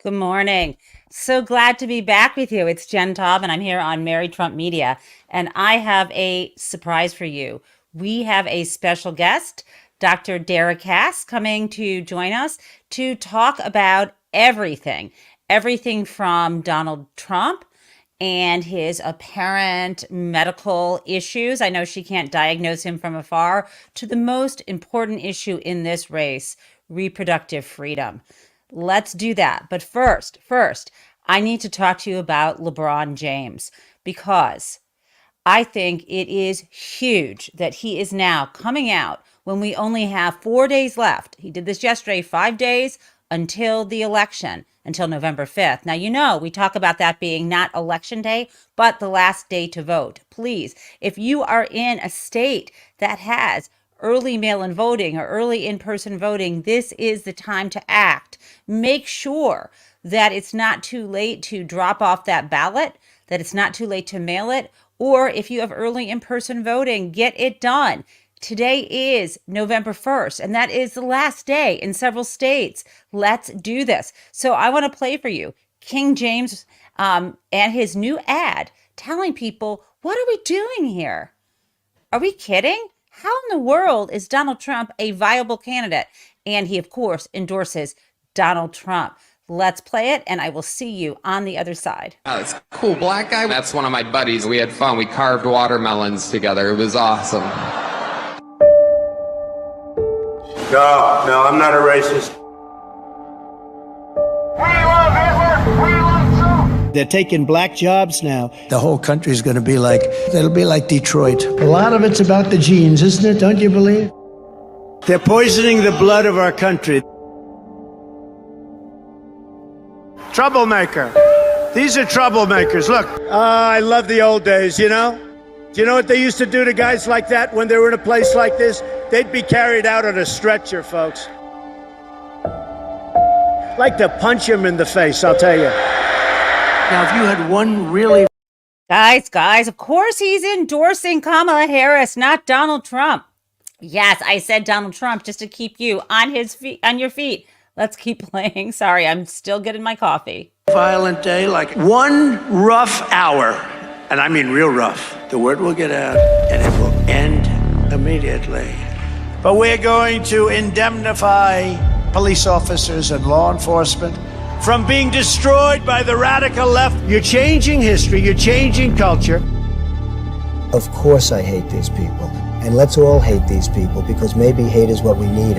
Good morning. So glad to be back with you. It's Jen Taub, and I'm here on Mary Trump Media. And I have a surprise for you. We have a special guest, Dr. Dara coming to join us to talk about everything from Donald Trump and his apparent medical issues. I know she can't diagnose him from afar, to the most important issue in this race, reproductive freedom. Let's do that. But first, I need to talk to you about LeBron James because I think it is huge that he is now coming out when we only have 4 days left. He did this yesterday, 5 days until the election, until November 5th. Now, we talk about that being not election day, but the last day to vote. Please, if you are in a state that has early mail-in voting or early in-person voting, this is the time to act. Make sure that it's not too late to drop off that ballot, that it's not too late to mail it, or if you have early in-person voting, get it done. Today is November 1st, and that is the last day in several states. Let's do this. So I want to play for you King James and his new ad telling people, what are we doing here? Are we kidding? How in the world is Donald Trump a viable candidate? And he, of course, endorses Donald Trump. Let's play it, and I will see you on the other side. Oh, it's cool black guy. That's one of my buddies. We had fun. We carved watermelons together. It was awesome. No, I'm not a racist. We love Hitler. We love Trump. They're taking black jobs now. The whole country's going to be it'll be like Detroit. A lot of it's about the genes, isn't it? Don't you believe? They're poisoning the blood of our country. Troublemaker. These are troublemakers. Look, I love the old days, Do you know what they used to do to guys like that when they were in a place like this? They'd be carried out on a stretcher, folks. Like to punch him in the face, I'll tell you. Now, if you had one really... Guys, of course he's endorsing Kamala Harris, not Donald Trump. Yes, I said Donald Trump just to keep you on your feet. Let's keep playing. Sorry, I'm still getting my coffee. violent day, like one rough hour, and I mean real rough, the word will get out and it will end immediately. But we're going to indemnify police officers and law enforcement from being destroyed by the radical left. You're changing history, you're changing culture. Of course I hate these people. And let's all hate these people, because maybe hate is what we need.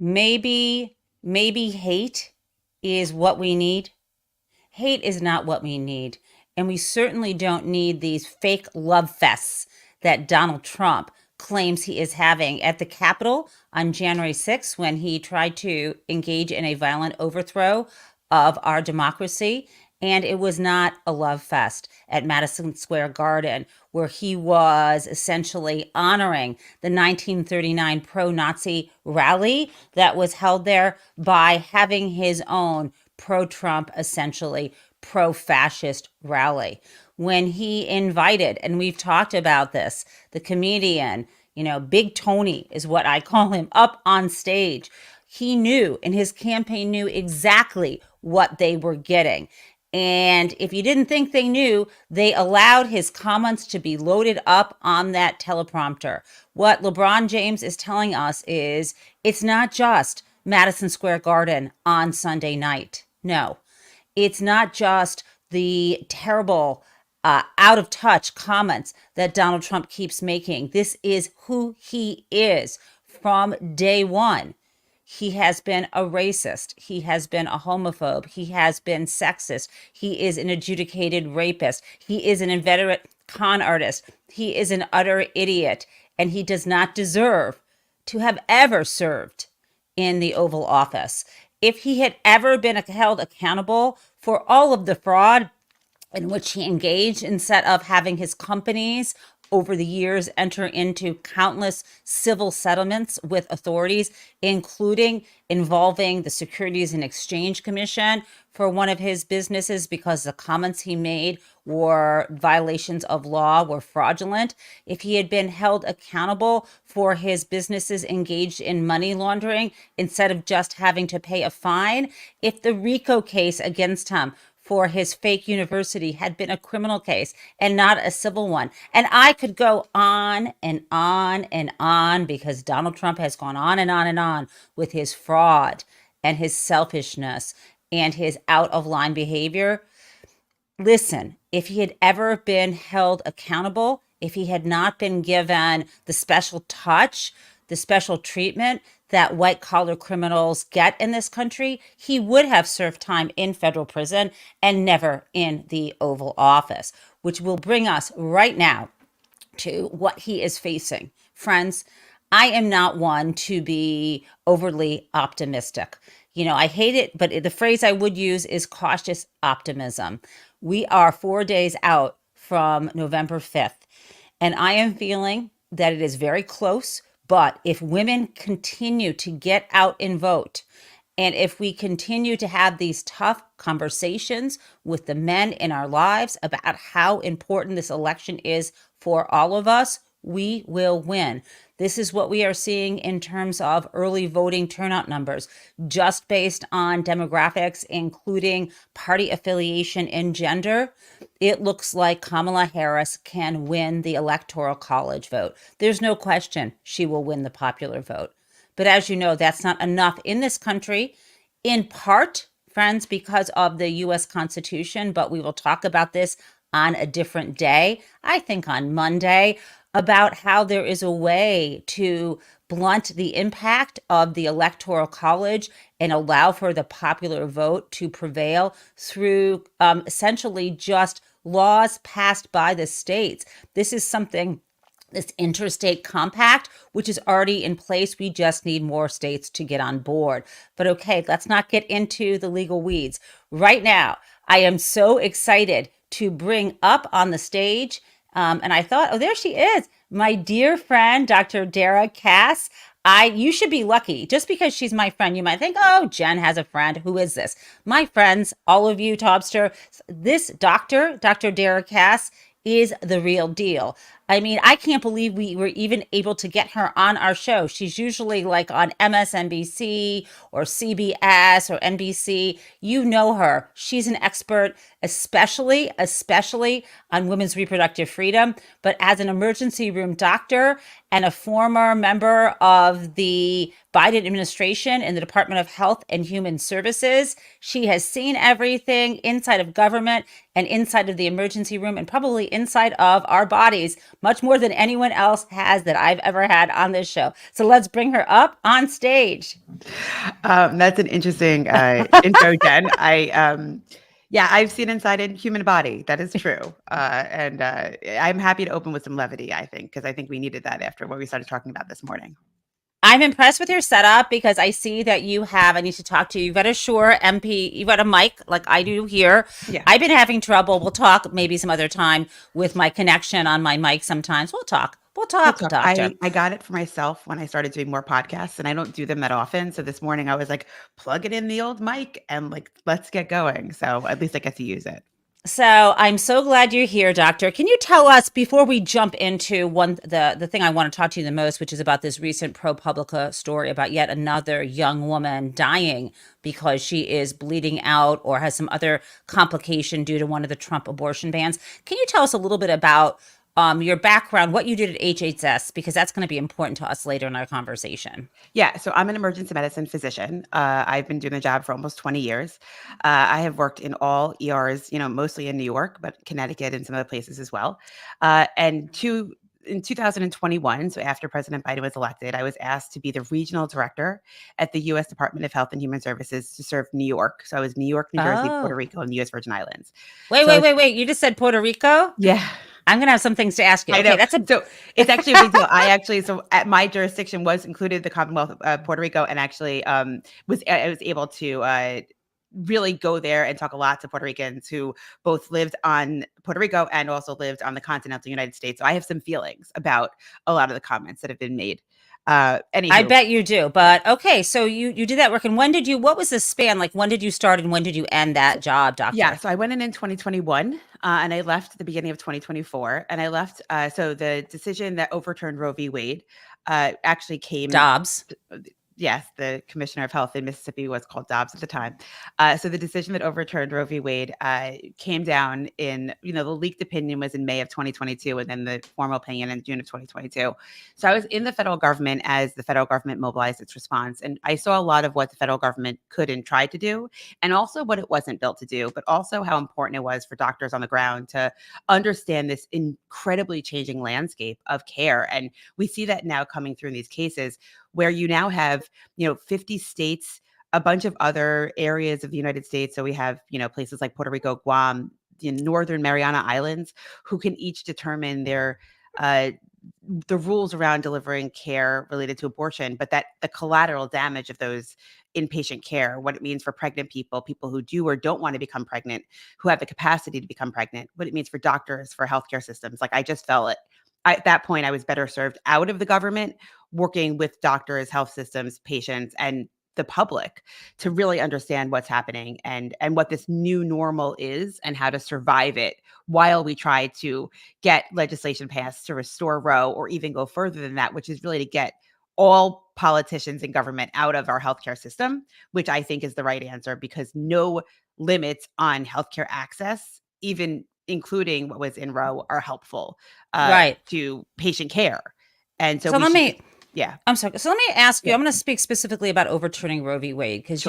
Maybe hate is what we need. Hate is not what we need. And we certainly don't need these fake love fests that Donald Trump claims he is having at the Capitol on January 6th when he tried to engage in a violent overthrow of our democracy. And it was not a love fest at Madison Square Garden, where he was essentially honoring the 1939 pro-Nazi rally that was held there by having his own pro-Trump, essentially pro-fascist rally. When he invited, and we've talked about this, the comedian, Big Tony is what I call him, up on stage, he knew, and his campaign knew exactly what they were getting. And if you didn't think they knew, they allowed his comments to be loaded up on that teleprompter. What LeBron James is telling us is it's not just Madison Square Garden on Sunday night. No, it's not just the terrible, out of touch comments that Donald Trump keeps making. This is who he is from day one. He has been a racist. He has been a homophobe. He has been sexist. He is an adjudicated rapist. He is an inveterate con artist. He is an utter idiot. And he does not deserve to have ever served in the Oval Office. If he had ever been held accountable for all of the fraud in which he engaged, instead of having his companies over the years enter into countless civil settlements with authorities, including involving the Securities and Exchange Commission for one of his businesses because the comments he made were violations of law, were fraudulent. If he had been held accountable for his businesses engaged in money laundering instead of just having to pay a fine, if the RICO case against him for his fake university had been a criminal case and not a civil one. And I could go on and on and on because Donald Trump has gone on and on and on with his fraud and his selfishness and his out of line behavior. Listen, if he had ever been held accountable, if he had not been given the special touch, the special treatment that white collar criminals get in this country, he would have served time in federal prison and never in the Oval Office, which will bring us right now to what he is facing. Friends, I am not one to be overly optimistic. You know, I hate it, but the phrase I would use is cautious optimism. We are 4 days out from November 5th, and I am feeling that it is very close. But if women continue to get out and vote, and if we continue to have these tough conversations with the men in our lives about how important this election is for all of us, we will win. This is what we are seeing in terms of early voting turnout numbers, just based on demographics, including party affiliation and gender. It looks like Kamala Harris can win the Electoral College vote. There's no question she will win the popular vote. But as you know, that's not enough in this country, in part, friends, because of the U.S. Constitution. But we will talk about this on a different day, I think on Monday, about how there is a way to blunt the impact of the Electoral College and allow for the popular vote to prevail through essentially just laws passed by the states. This is something, this interstate compact, which is already in place. We just need more states to get on board. But okay, let's not get into the legal weeds. Right now, I am so excited to bring up on the stage, and I thought, oh, there she is, my dear friend, Dr. Dara Cass. You should be lucky. Just because she's my friend, you might think, oh, Jen has a friend. Who is this? My friends, all of you, Taubster, this Dr. Dara Cass is the real deal. I mean, I can't believe we were even able to get her on our show. She's usually like on MSNBC or CBS or NBC. You know her. She's an expert, especially on women's reproductive freedom. But as an emergency room doctor and a former member of the Biden administration in the Department of Health and Human Services, she has seen everything inside of government and inside of the emergency room and probably inside of our bodies, much more than anyone else has that I've ever had on this show. So let's bring her up on stage. That's an interesting intro, Jen. I've seen inside a human body. That is true. And I'm happy to open with some levity, I think, because I think we needed that after what we started talking about this morning. I'm impressed with your setup because I see that I need to talk to you. You've got a Shure MP, you've got a mic like I do here. Yeah. I've been having trouble. We'll talk maybe some other time with my connection on my mic sometimes. We'll talk, doctor. I got it for myself when I started doing more podcasts, and I don't do them that often. So this morning I was like, plug it in the old mic and like, let's get going. So at least I get to use it. So I'm so glad you're here, Doctor. Can you tell us, before we jump into the thing I want to talk to you the most, which is about this recent ProPublica story about yet another young woman dying because she is bleeding out or has some other complication due to one of the Trump abortion bans. Can you tell us a little bit about your background, what you did at HHS, because that's going to be important to us later in our conversation. Yeah, so I'm an emergency medicine physician. I've been doing the job for almost 20 years. I have worked in all ERs, mostly in New York, but Connecticut and some other places as well. In 2021, so after President Biden was elected, I was asked to be the regional director at the U.S. Department of Health and Human Services to serve New York. So I was New York, New Jersey, Puerto Rico, and the U.S. Virgin Islands. Wait. You just said Puerto Rico? Yeah. I'm going to have some things to ask you. I know. Okay, so it's actually a big deal. So at my jurisdiction was included the Commonwealth of Puerto Rico, and actually I was able to really go there and talk a lot to Puerto Ricans who both lived on Puerto Rico and also lived on the continental United States. So I have some feelings about a lot of the comments that have been made. Anywho, I bet you do. But okay, so you did that work. And what was the span? Like, when did you start and when did you end that job, doctor? Yeah, so I went in 2021 and I left at the beginning of 2024. And I left, so the decision that overturned Roe v. Wade actually came. Dobbs. Yes, the commissioner of health in Mississippi was called Dobbs at the time. So the decision that overturned Roe v. Wade came down in, the leaked opinion was in May of 2022, and then the formal opinion in June of 2022. So I was in the federal government as the federal government mobilized its response. And I saw a lot of what the federal government could and tried to do, and also what it wasn't built to do, but also how important it was for doctors on the ground to understand this incredibly changing landscape of care. And we see that now coming through in these cases, where you now have, 50 states, a bunch of other areas of the United States. So we have, places like Puerto Rico, Guam, the Northern Mariana Islands, who can each determine their the rules around delivering care related to abortion, but that the collateral damage of those inpatient care, what it means for pregnant people, people who do or don't want to become pregnant, who have the capacity to become pregnant, what it means for doctors, for healthcare systems. Like, I just felt it. At that point, I was better served out of the government, working with doctors, health systems, patients, and the public to really understand what's happening and what this new normal is and how to survive it while we try to get legislation passed to restore Roe, or even go further than that, which is really to get all politicians and government out of our healthcare system, which I think is the right answer, because no limits on healthcare access, even including what was in Roe, are helpful to patient care. And so I'm sorry. So let me ask you, I'm going to speak specifically about overturning Roe v. Wade, because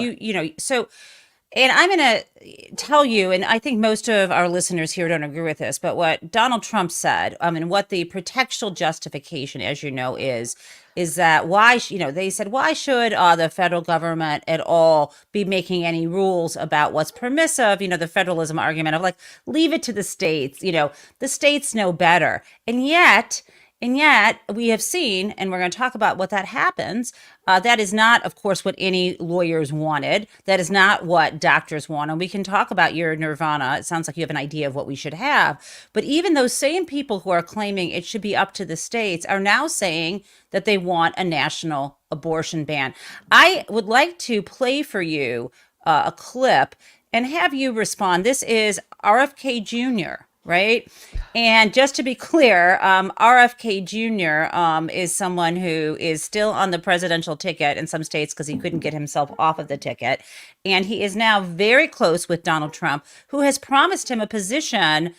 and I'm going to tell you, and I think most of our listeners here don't agree with this, but what Donald Trump said, and what the pretextual justification, as you know, is that they said, why should the federal government at all be making any rules about what's permissive? The federalism argument of, like, leave it to the states. The states know better. And yet we have seen, and we're going to talk about what that happens. That is not, of course, what any lawyers wanted. That is not what doctors want. And we can talk about your nirvana. It sounds like you have an idea of what we should have. But even those same people who are claiming it should be up to the states are now saying that they want a national abortion ban. I would like to play for you a clip and have you respond. This is RFK Jr., right? And just to be clear, RFK Jr. Is someone who is still on the presidential ticket in some states because he couldn't get himself off of the ticket. And he is now very close with Donald Trump, who has promised him a position.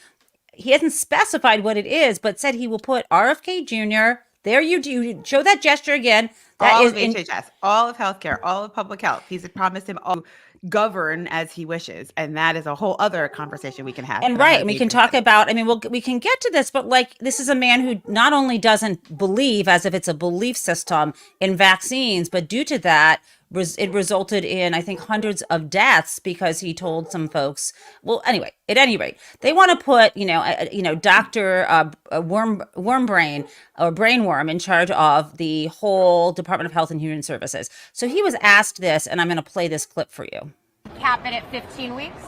He hasn't specified what it is, but said he will put RFK Jr. There you do. Show that gesture again. That all is of HHS, all of healthcare, all of public health. He's promised him all govern as he wishes, and that is a whole other conversation we can have. And right, and we can talk about. We can get to this, but like, this is a man who not only doesn't believe, as if it's a belief system, in vaccines, but due to that, it resulted in, I think, hundreds of deaths because he told some folks. Well, anyway, at any rate, they want to put Dr. Wormbrain or Brainworm in charge of the whole Department of Health and Human Services. So he was asked this, and I'm going to play this clip for you. Cap it at 15 weeks?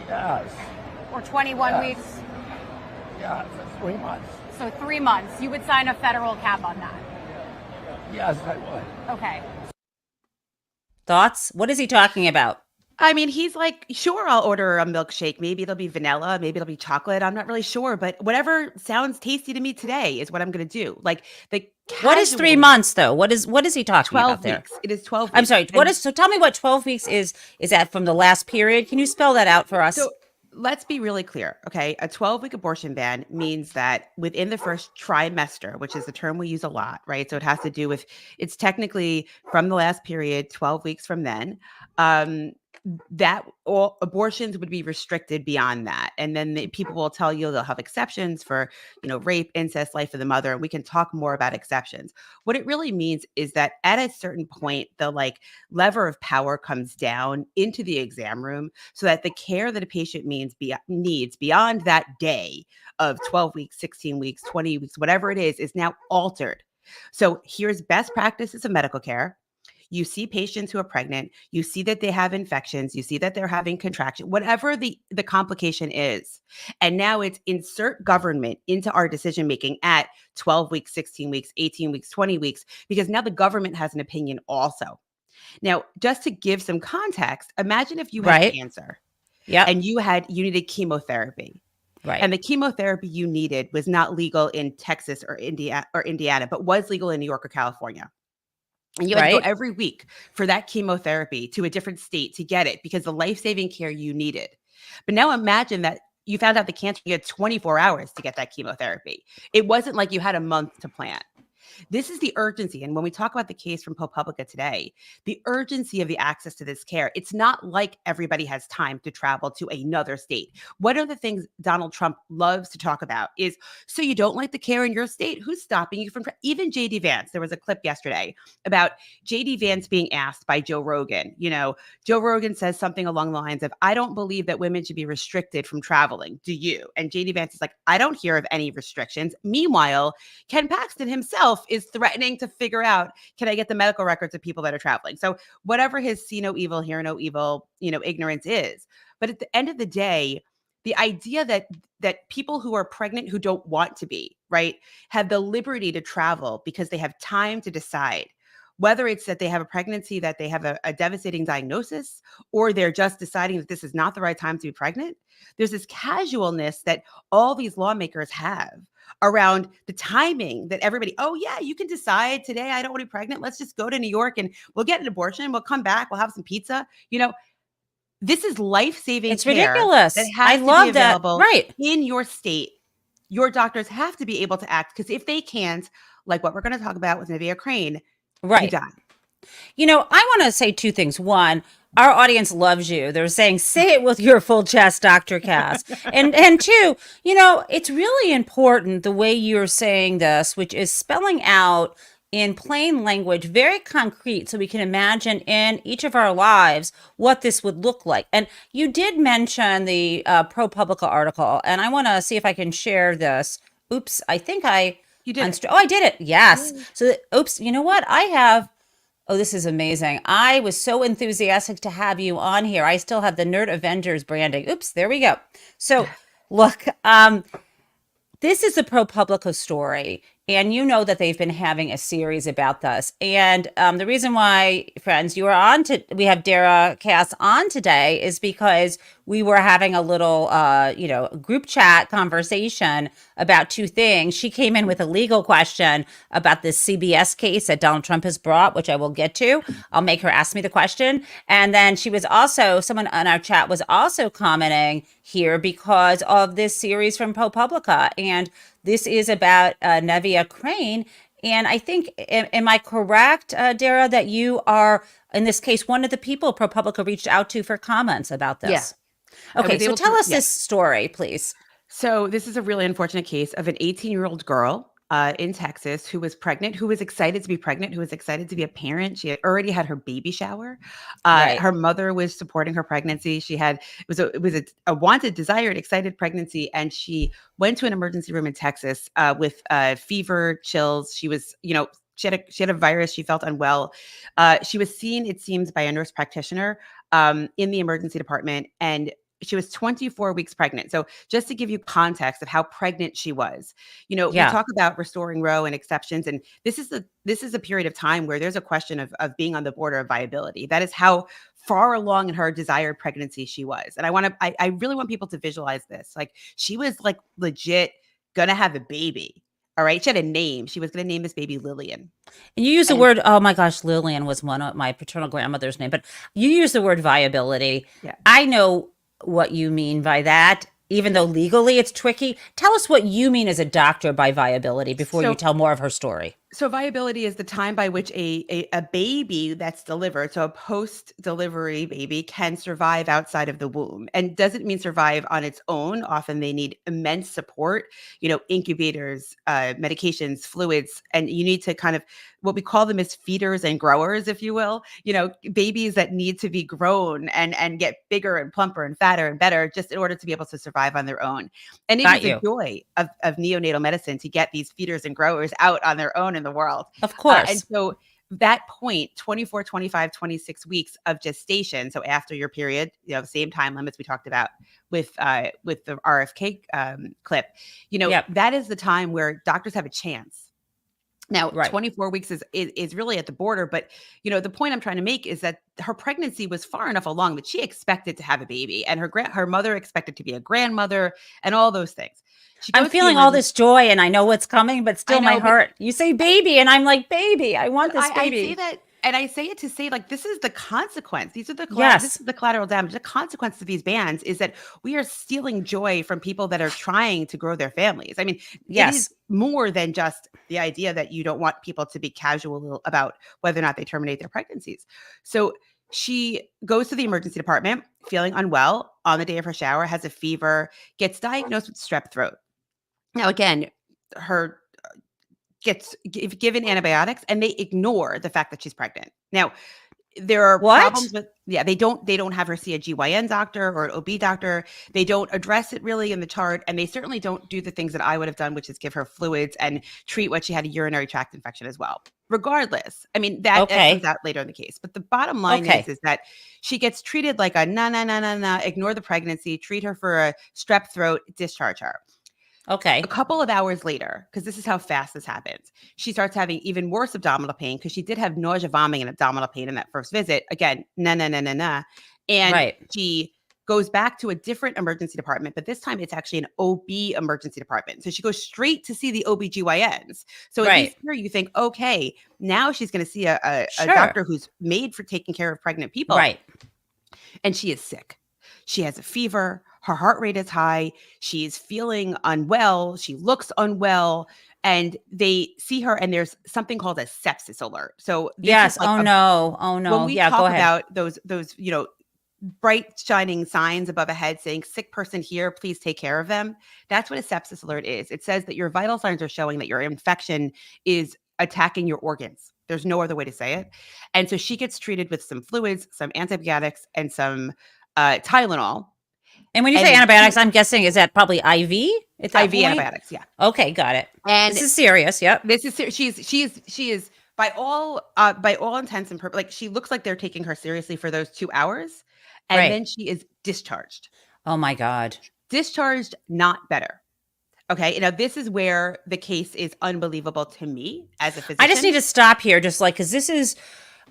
Yes. Or 21 weeks? Yeah, 3 months. So 3 months. You would sign a federal cap on that? Yes, I would. Okay. Thoughts? What is he talking about? I mean, he's like, sure, I'll order a milkshake. Maybe it'll be vanilla. Maybe it'll be chocolate. I'm not really sure. But whatever sounds tasty to me today is what I'm going to do. Like, what is 3 months, though? What is he talking about there? 12 weeks. It is 12 weeks. I'm sorry. So tell me what 12 weeks is. Is that from the last period? Can you spell that out for us? So let's be really clear, okay? A 12-week abortion ban means that within the first trimester, which is the term we use a lot, right? So it has to do with, it's technically from the last period, 12 weeks from then, that all abortions would be restricted beyond that. And then people will tell you they'll have exceptions for, rape, incest, life of the mother. And we can talk more about exceptions. What it really means is that at a certain point, the lever of power comes down into the exam room so that the care that a patient needs beyond that day of 12 weeks, 16 weeks, 20 weeks, whatever it is now altered. So here's best practices of medical care. You see patients who are pregnant, you see that they have infections, you see that they're having contraction, whatever the complication is. And now it's insert government into our decision making at 12 weeks, 16 weeks, 18 weeks, 20 weeks, because now the government has an opinion also. Now, just to give some context, imagine if you had Right. cancer Yep. and you needed chemotherapy. Right. And the chemotherapy you needed was not legal in Texas or Indiana, but was legal in New York or California. And you had to go Right. every week for that chemotherapy to a different state to get it because the life-saving care you needed. But now imagine that you found out the cancer, you had 24 hours to get that chemotherapy. It wasn't like you had a month to plan. This is the urgency. And when we talk about the case from ProPublica today, the urgency of the access to this care, it's not like everybody has time to travel to another state. One of the things Donald Trump loves to talk about is, so you don't like the care in your state? Who's stopping you from, even JD Vance? There was a clip yesterday about JD Vance being asked by Joe Rogan. Joe Rogan says something along the lines of, I don't believe that women should be restricted from traveling. Do you? And JD Vance is like, I don't hear of any restrictions. Meanwhile, Ken Paxton himself is threatening to figure out, can I get the medical records of people that are traveling? So whatever his see no evil, hear no evil, ignorance is. But at the end of the day, the idea that people who are pregnant who don't want to be, right, have the liberty to travel because they have time to decide, whether it's that they have a pregnancy, that they have a devastating diagnosis, or they're just deciding that this is not the right time to be pregnant. There's this casualness that all these lawmakers have around the timing that everybody, oh yeah, you can decide today, I don't want to be pregnant. Let's just go to New York and we'll get an abortion. We'll come back. We'll have some pizza. This is life-saving It's care ridiculous. that I has to love be that. available Right. in your state. Your doctors have to be able to act, because if they can't, like what we're going to talk about with Nevaeh Crain, you Right. die. I want to say two things. One, our audience loves you. They're saying, say it with your full chest, Dr. Cass. and two, it's really important the way you're saying this, which is spelling out in plain language, very concrete, so we can imagine in each of our lives what this would look like. And you did mention the ProPublica article, and I want to see if I can share this. Oops, I think You did it. Oh, I did it. Yes. So, oops, you know what? I have. Oh, this is amazing. I was so enthusiastic to have you on here. I still have the Nerd Avengers branding. Oops, there we go. So, look, this is a ProPublica story, and you know that they've been having a series about this. And the reason why, friends, we have Dara Cass on today is because we were having a little, group chat conversation about two things. She came in with a legal question about this CBS case that Donald Trump has brought, which I will get to. I'll make her ask me the question. And then someone on our chat was also commenting here because of this series from ProPublica. And this is about Nevaeh Crain. And I think, am I correct, Dara, that you are, in this case, one of the people ProPublica reached out to for comments about this? Yeah. Okay, so tell us this story, please. So this is a really unfortunate case of an 18-year-old girl in Texas who was pregnant, who was excited to be pregnant, who was excited to be a parent. She had already had her baby shower. Right. Her mother was supporting her pregnancy. It was a wanted, desired, excited pregnancy, and she went to an emergency room in Texas with fever, chills. She was, she had a virus. She felt unwell. She was seen, it seems, by a nurse practitioner in the emergency department, and she was 24 weeks pregnant. So just to give you context of how pregnant she was, we talk about restoring Roe and exceptions. And this is a period of time where there's a question of being on the border of viability. That is how far along in her desired pregnancy she was. And I really want people to visualize this. Like, she was like legit gonna have a baby. All right. She had a name. She was going to name this baby Lillian. And you use the word, oh my gosh, Lillian was one of my paternal grandmother's name, but you use the word viability. Yeah. I know what you mean by that, even though legally it's tricky. Tell us what you mean as a doctor by viability before you tell more of her story. So viability is the time by which a baby that's delivered, so a post-delivery baby, can survive outside of the womb. And doesn't mean survive on its own. Often they need immense support, incubators, medications, fluids, and you need to kind of, what we call them is feeders and growers, if you will, babies that need to be grown and get bigger and plumper and fatter and better just in order to be able to survive on their own. And it is a joy of neonatal medicine to get these feeders and growers out on their own in the world. Of course. And so that point, 24, 25, 26 weeks of gestation, so after your period, same time limits we talked about with the RFK clip, that is the time where doctors have a chance. Now, 24 weeks is really at the border, but the point I'm trying to make is that her pregnancy was far enough along that she expected to have a baby, and her mother expected to be a grandmother, and all those things. I'm feeling all this joy, and I know what's coming, but still my heart. You say baby, and I'm like, baby, I want this baby. I say that, and I say it to say, like, this is the consequence. These are the this is the collateral damage. The consequence of these bans is that we are stealing joy from people that are trying to grow their families. I mean, it is more than just the idea that you don't want people to be casual about whether or not they terminate their pregnancies. So she goes to the emergency department feeling unwell on the day of her shower, has a fever, gets diagnosed with strep throat. Now, again, her gets given antibiotics, and they ignore the fact that she's pregnant. Now, there are problems with, they don't have her see a GYN doctor or an OB doctor. They don't address it really in the chart, and they certainly don't do the things that I would have done, which is give her fluids and treat what she had, a urinary tract infection as well. Regardless, I mean, that comes out later in the case. But the bottom line is that she gets treated like a ignore the pregnancy, treat her for a strep throat, discharge her. Okay. A couple of hours later, because this is how fast this happens, she starts having even worse abdominal pain, because she did have nausea, vomiting, and abdominal pain in that first visit. Again, And she goes back to a different emergency department, but this time it's actually an OB emergency department. So she goes straight to see the OBGYNs. So at least here you think, okay, now she's going to see a doctor who's made for taking care of pregnant people. Right. And she is sick. She has a fever. Her heart rate is high. She's feeling unwell. She looks unwell. And they see her, and there's something called a sepsis alert. So yes. Like no. When we talk about those, bright shining signs above a head saying sick person here, please take care of them. That's what a sepsis alert is. It says that your vital signs are showing that your infection is attacking your organs. There's no other way to say it. And so she gets treated with some fluids, some antibiotics, and some Tylenol. And when you say antibiotics, I'm guessing, is that probably IV? It's IV antibiotics, yeah. Okay, got it. And this is serious. Yep. This is she is by all intents and purposes, like, she looks like they're taking her seriously for those 2 hours, and then she is discharged. Oh my God. Discharged, not better. Okay, now this is where the case is unbelievable to me as a physician. I just need to stop here, just like, because this is,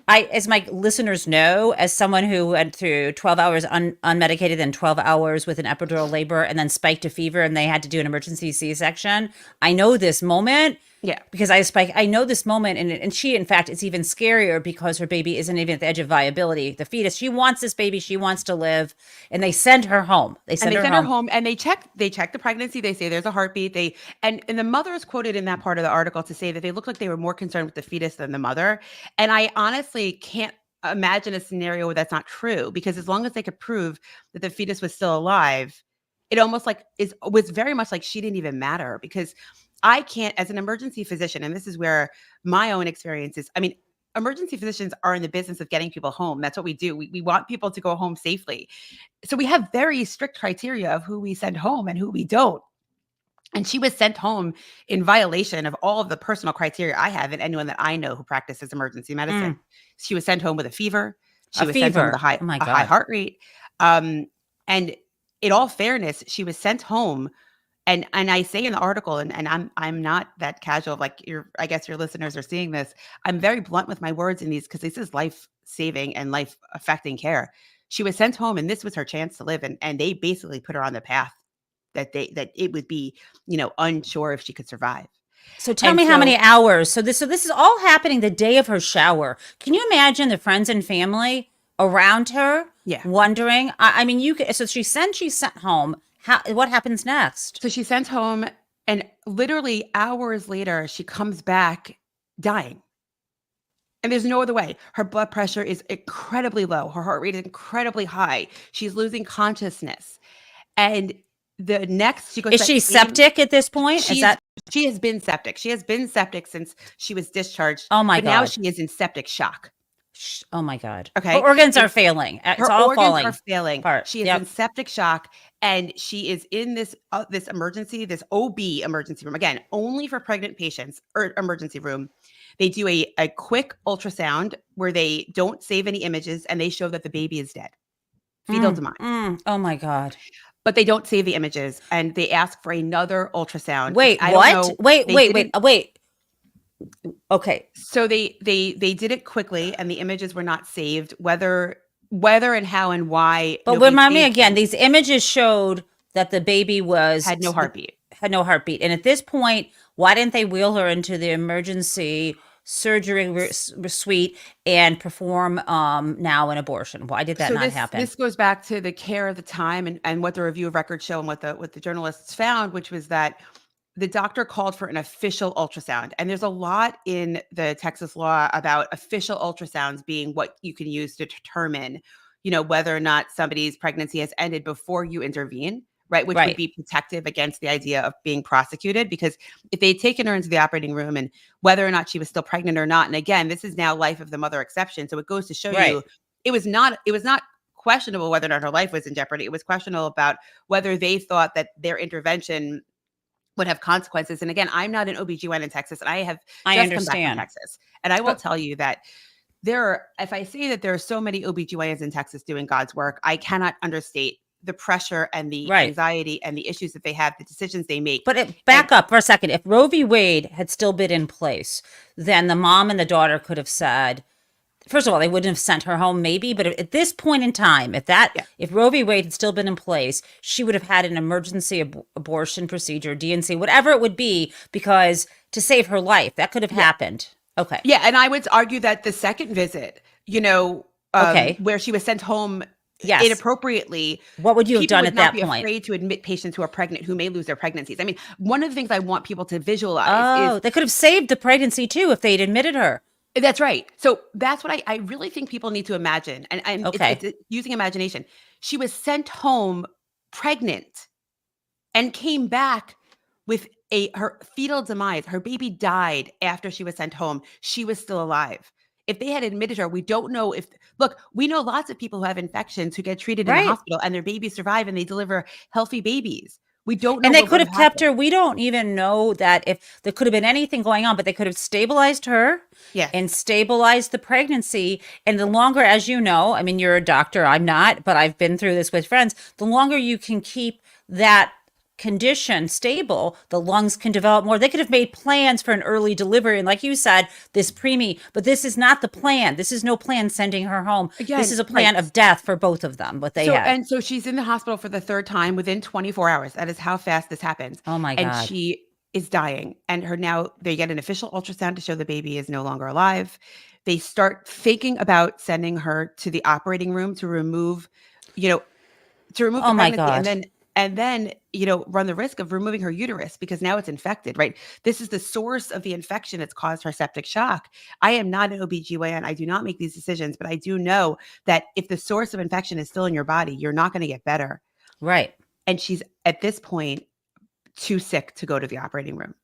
as my listeners know, as someone who went through 12 hours unmedicated and 12 hours with an epidural labor and then spiked a fever and they had to do an emergency C-section, I know this moment. Yeah. Because I know this moment, and she, in fact, it's even scarier because her baby isn't even at the edge of viability. The fetus, she wants this baby, she wants to live, and they send her home. They send her home, and they check the pregnancy. They say there's a heartbeat. And the mother is quoted in that part of the article to say that they look like they were more concerned with the fetus than the mother. And I honestly can't imagine a scenario where that's not true, because as long as they could prove that the fetus was still alive, it almost like was very much like she didn't even matter. Because I can't, as an emergency physician, and this is where my own experience is, I mean, emergency physicians are in the business of getting people home. That's what we do. We want people to go home safely. So we have very strict criteria of who we send home and who we don't. And she was sent home in violation of all of the personal criteria I have and anyone that I know who practices emergency medicine. She was sent home with a fever. She was sent home with a high heart rate. And in all fairness, she was sent home. And I say in the article, and I'm not that casual, like I guess your listeners are seeing this. I'm very blunt with my words in these, because this is life-saving and life-affecting care. She was sent home, and this was her chance to live, and they basically put her on the path that it would be, unsure if she could survive. So tell me how many hours. So this is all happening the day of her shower. Can you imagine the friends and family around her wondering? I mean, so she's sent home. What happens next? So she's sent home, and literally hours later, she comes back dying. And there's no other way. Her blood pressure is incredibly low. Her heart rate is incredibly high. She's losing consciousness. And the next, she goes. Is she septic at this point? She has been septic. She has been septic since she was discharged. Oh my God. But now she is in septic shock. Oh my God. Okay. Her organs are failing. It's all organs falling are failing. apart. She is in septic shock, and she is in this emergency, this OB emergency room. Again, only for pregnant patients, or emergency room. They do a quick ultrasound where they don't save any images and they show that the baby is dead, fetal demise. Oh my God. But they don't save the images, and they ask for another ultrasound. Wait, I what? don't know. Wait. Okay. So they did it quickly, and the images were not saved. Whether and how and why. But remind me again, these images showed that the baby had no heartbeat. Had no heartbeat. And at this point, why didn't they wheel her into the emergency surgery suite and perform now an abortion? Why did that not happen? This goes back to the care of the time and what the review of records show and what the journalists found, which was that the doctor called for an official ultrasound. And there's a lot in the Texas law about official ultrasounds being what you can use to determine, whether or not somebody's pregnancy has ended before you intervene. Right, which would be protective against the idea of being prosecuted, because if they'd taken her into the operating room and whether or not she was still pregnant or not, and again, this is now life of the mother exception, so it goes to show you it was not questionable whether or not her life was in jeopardy. It was questionable about whether they thought that their intervention would have consequences. And again, I'm not an OBGYN in Texas, and I understand. Come back from Texas, and I will tell you that if I say that there are so many OBGYNs in Texas doing God's work, I cannot understate the pressure and the anxiety and the issues that they have, the decisions they make. But back up for a second. If Roe v. Wade had still been in place, then the mom and the daughter could have said, first of all, they wouldn't have sent her home maybe, but at this point in time, if Roe v. Wade had still been in place, she would have had an emergency abortion procedure, DNC, whatever it would be, because to save her life, that could have happened. Okay. Yeah, and I would argue that the second visit, where she was sent home inappropriately. What would you have done at that point? People would not be afraid to admit patients who are pregnant who may lose their pregnancies. I mean, one of the things I want people to visualize is they could have saved the pregnancy too if they'd admitted her. That's right. So that's what I really think people need to imagine. And it's using imagination. She was sent home pregnant and came back with her fetal demise. Her baby died after she was sent home. She was still alive. If they had admitted her, we don't know we know lots of people who have infections who get treated in the hospital and their babies survive and they deliver healthy babies. We don't know. And they could have kept her. We don't even know that if there could have been anything going on, but they could have stabilized her and stabilized the pregnancy. And the longer, as you know, I mean, you're a doctor, I'm not, but I've been through this with friends. The longer you can keep that condition stable, the lungs can develop more. They could have made plans for an early delivery. And like you said, this preemie, but this is not the plan. This is no plan sending her home. Again, this is a plan of death for both of them, what they had. And so she's in the hospital for the third time within 24 hours. That is how fast this happens. Oh my God. And she is dying. And they get an official ultrasound to show the baby is no longer alive. They start thinking about sending her to the operating room to remove the pregnancy. My God. And then, run the risk of removing her uterus because now it's infected, right? This is the source of the infection that's caused her septic shock. I am not an OBGYN. I do not make these decisions, but I do know that if the source of infection is still in your body, you're not going to get better. Right. And she's at this point too sick to go to the operating room.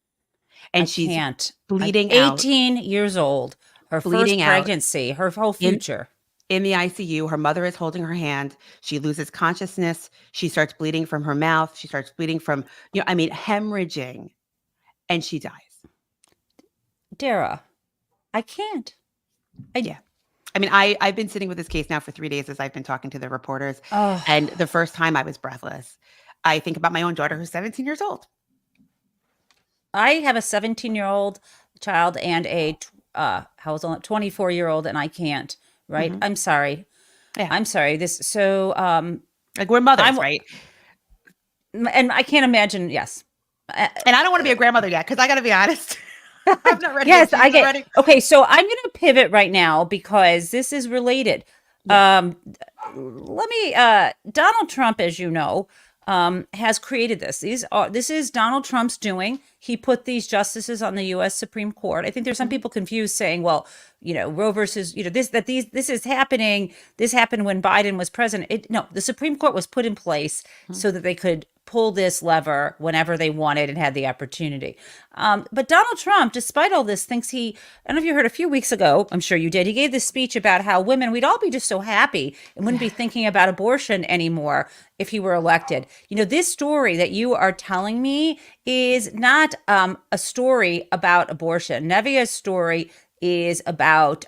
And she's bleeding out. 18 years old, her first pregnancy, her whole future. In the ICU, her mother is holding her hand. She loses consciousness. She starts bleeding from her mouth. She starts bleeding from, hemorrhaging, and she dies. Dara, I can't. I've been sitting with this case now for 3 days as I've been talking to the reporters. And the first time I was breathless. I think about my own daughter who's 17 years old. I have a 17-year-old child and a 24-year-old, and I can't. Right. Mm-hmm. I'm sorry. Yeah. I'm sorry. We're mothers, right? And I can't imagine. Yes. And I don't want to be a grandmother yet, because I got to be honest. I'm not ready. Yes, I get ready. Okay. So I'm going to pivot right now because this is related. Yeah. Donald Trump, as you know, has created this. This is Donald Trump's doing. He put these justices on the U.S. Supreme Court. I think there's some people confused saying, well, Roe versus, this is happening. This happened when Biden was president. No, the Supreme Court was put in place so that they could pull this lever whenever they wanted and had the opportunity. But Donald Trump, despite all this, thinks I don't know if you heard a few weeks ago, I'm sure you did, he gave this speech about how we'd all be just so happy and wouldn't be thinking about abortion anymore if he were elected. This story that you are telling me is not not a story about abortion. Nevaeh's story is about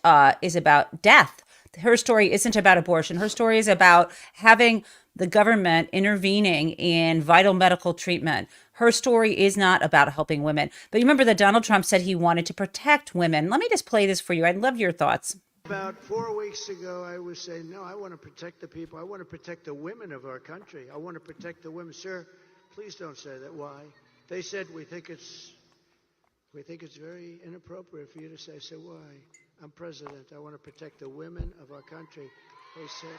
death. Her story isn't about abortion. Her story is about having the government intervening in vital medical treatment. Her story is not about helping women. But you remember that Donald Trump said he wanted to protect women. Let me just play this for you. I'd love your thoughts. About 4 weeks ago, I was saying, no, I want to protect the people. I want to protect the women of our country. I want to protect the women. Sir, please don't say that. Why? They said, we think it's very inappropriate for you to say. I said, why? I'm president. I want to protect the women of our country. They said...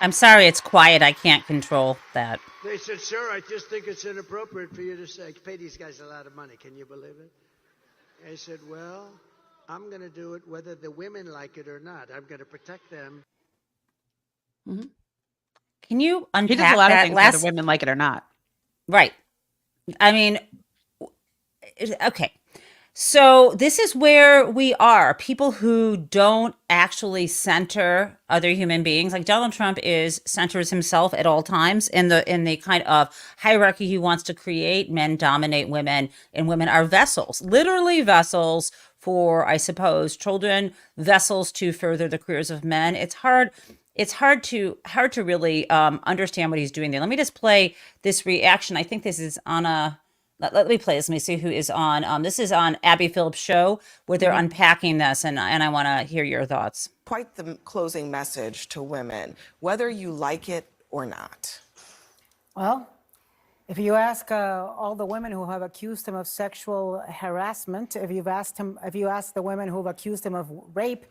I'm sorry, it's quiet. I can't control that. They said, sir, I just think it's inappropriate for you to say, pay these guys a lot of money. Can you believe it? I said, well, I'm going to do it whether the women like it or not. I'm going to protect them. Mm-hmm. Can you unpack he does a lot that of things whether women like it or not. Right. I mean, okay. So this is where we are. People who don't actually center other human beings, like Donald Trump centers himself at all times in the kind of hierarchy he wants to create. Men dominate women, and women are vessels, literally vessels for, I suppose, children, vessels to further the careers of men. It's hard to really understand what he's doing there. Let me just play this reaction. I think this is on a. Let me play this. Let me see who is on. This is on Abby Phillips' show where they're unpacking this, and I want to hear your thoughts. Quite the closing message to women, whether you like it or not. Well, if you ask all the women who have accused him of sexual harassment, if you ask the women who have accused him of rape,